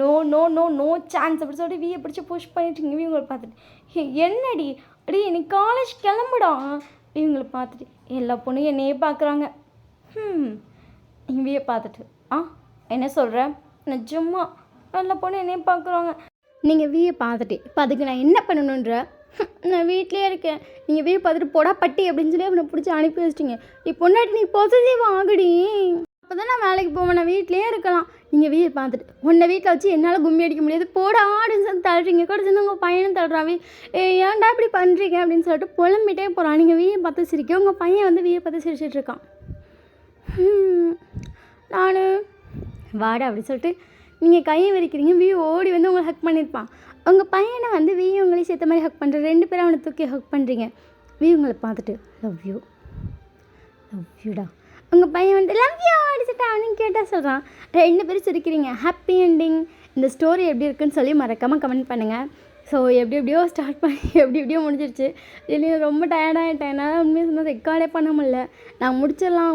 நோ சான்ஸ் அப்படி சொல்லிட்டு பிடிச்சி புஷ் பண்ணிட்டுருங்க. உங்களை பார்த்துட்டு என்னடி அடி எனக்கு காலேஜ் கிளம்புடா. இவங்களை பார்த்துட்டு எல்லா பொண்ணும் என்னையே பார்க்குறாங்க. இவையே பார்த்துட்டு என்ன சொல்கிற நிஜமா எல்லா பொண்ணும் என்னையே பார்க்குறாங்க. நீங்கள் பார்த்துட்டு இப்போ அதுக்கு நான் என்ன பண்ணணுன்ற. நான் வீட்டிலே இருக்கேன். நீங்கள் பார்த்துட்டு போடா பட்டி அப்படின்னு சொல்லி அவனை பிடிச்சி அனுப்பி வச்சிட்டிங்க. பொண்டாட்டி நீ பொசசிவ் ஆகுடி. அப்போ தான் நான் வேலைக்கு போவேன், நான் வீட்டிலே இருக்கலாம். நீங்கள் பார்த்துட்டு உன்னை வீட்டில் வச்சு என்னால் கும்மி அடிக்க முடியாது போடா ஆடுன்னு சொல்லி தள்ளுறீங்க. கூட சேர்ந்து உங்கள் பையனும் தள்ளுறான். ஏன்டா இப்படி பண்ணுறீங்க அப்படின்னு சொல்லிட்டு புலம்பிட்டே போகிறான். நீங்கள் பார்த்து சிரிக்க உங்கள் பையன் பார்த்து சிரிச்சிட்ருக்கான். நான் வாடா அப்படி சொல்லிட்டு நீங்கள் கையை விரிக்கிறீங்க, வியூ ஓடி வந்து உங்களை ஹக் பண்ணியிருப்பான். உங்கள் பையனை வந்து வியூ உங்களையும் சேர்த்த மாதிரி ஹக் பண்ணுற, 2 பேரும் அவனை தூக்கி ஹக் பண்ணுறீங்க. வியூ உங்களை பார்த்துட்டு லவ் யூடா. உங்கள் பையன் வந்து லவ் யூ அடிச்சுட்டா அப்படின்னு கேட்டால் சொல்கிறான். 2 பேரும் சிரிக்கிறீங்க. Happy ending. இந்த ஸ்டோரி எப்படி இருக்குன்னு சொல்லி மறக்காமல் கமெண்ட் பண்ணுங்கள். ஸோ எப்படியோ ஸ்டார்ட் பண்ணி எப்படியோ முடிஞ்சிருச்சு. இல்லை ரொம்ப டயர்டாகிட்டேன். என்னால் உண்மையாக சொன்னால் ரெக்கார்டே பண்ண முடியல. நான்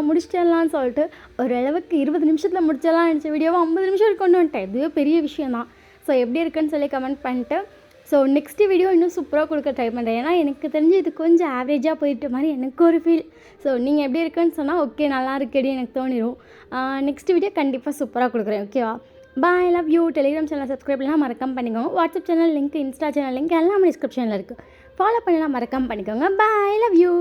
முடிச்சிடலான்னு சொல்லிட்டு ஓரளவுக்கு 20 நிமிஷத்தில் முடிச்சிடலாம் நினச்ச வீடியோவை 50 நிமிஷம் கொண்டு வந்துட்டேன். இதுவே பெரிய விஷயந்தான். ஸோ எப்படி இருக்குன்னு சொல்லி கமெண்ட் பண்ணிட்டு, ஸோ நெக்ஸ்ட்டு வீடியோ இன்னும் சூப்பராக கொடுக்க ட்ரை பண்ணுறேன். ஏன்னா எனக்கு தெரிஞ்சு இது கொஞ்சம் ஆவரேஜாக போயிட்ட மாதிரி எனக்கு ஒரு ஃபீல். ஸோ நீங்கள் எப்படி இருக்குன்னு சொன்னால் ஓகே நல்லா இருக்கேடி எனக்கு தோணிடும். நெக்ஸ்ட் வீடியோ கண்டிப்பாக சூப்பராக கொடுக்குறேன். ஓகேவா? Bye, love you. Telegram channel subscribe பண்ணலாம் மறக்காம பண்ணிக்கோங்க. WhatsApp channel link, Insta channel link எல்லாமே டிஸ்கிரிப்ஷனில் இருக்குது. ஃபாலோ பண்ணலாம் மறக்காம பண்ணிக்கோங்க. Bye, love you.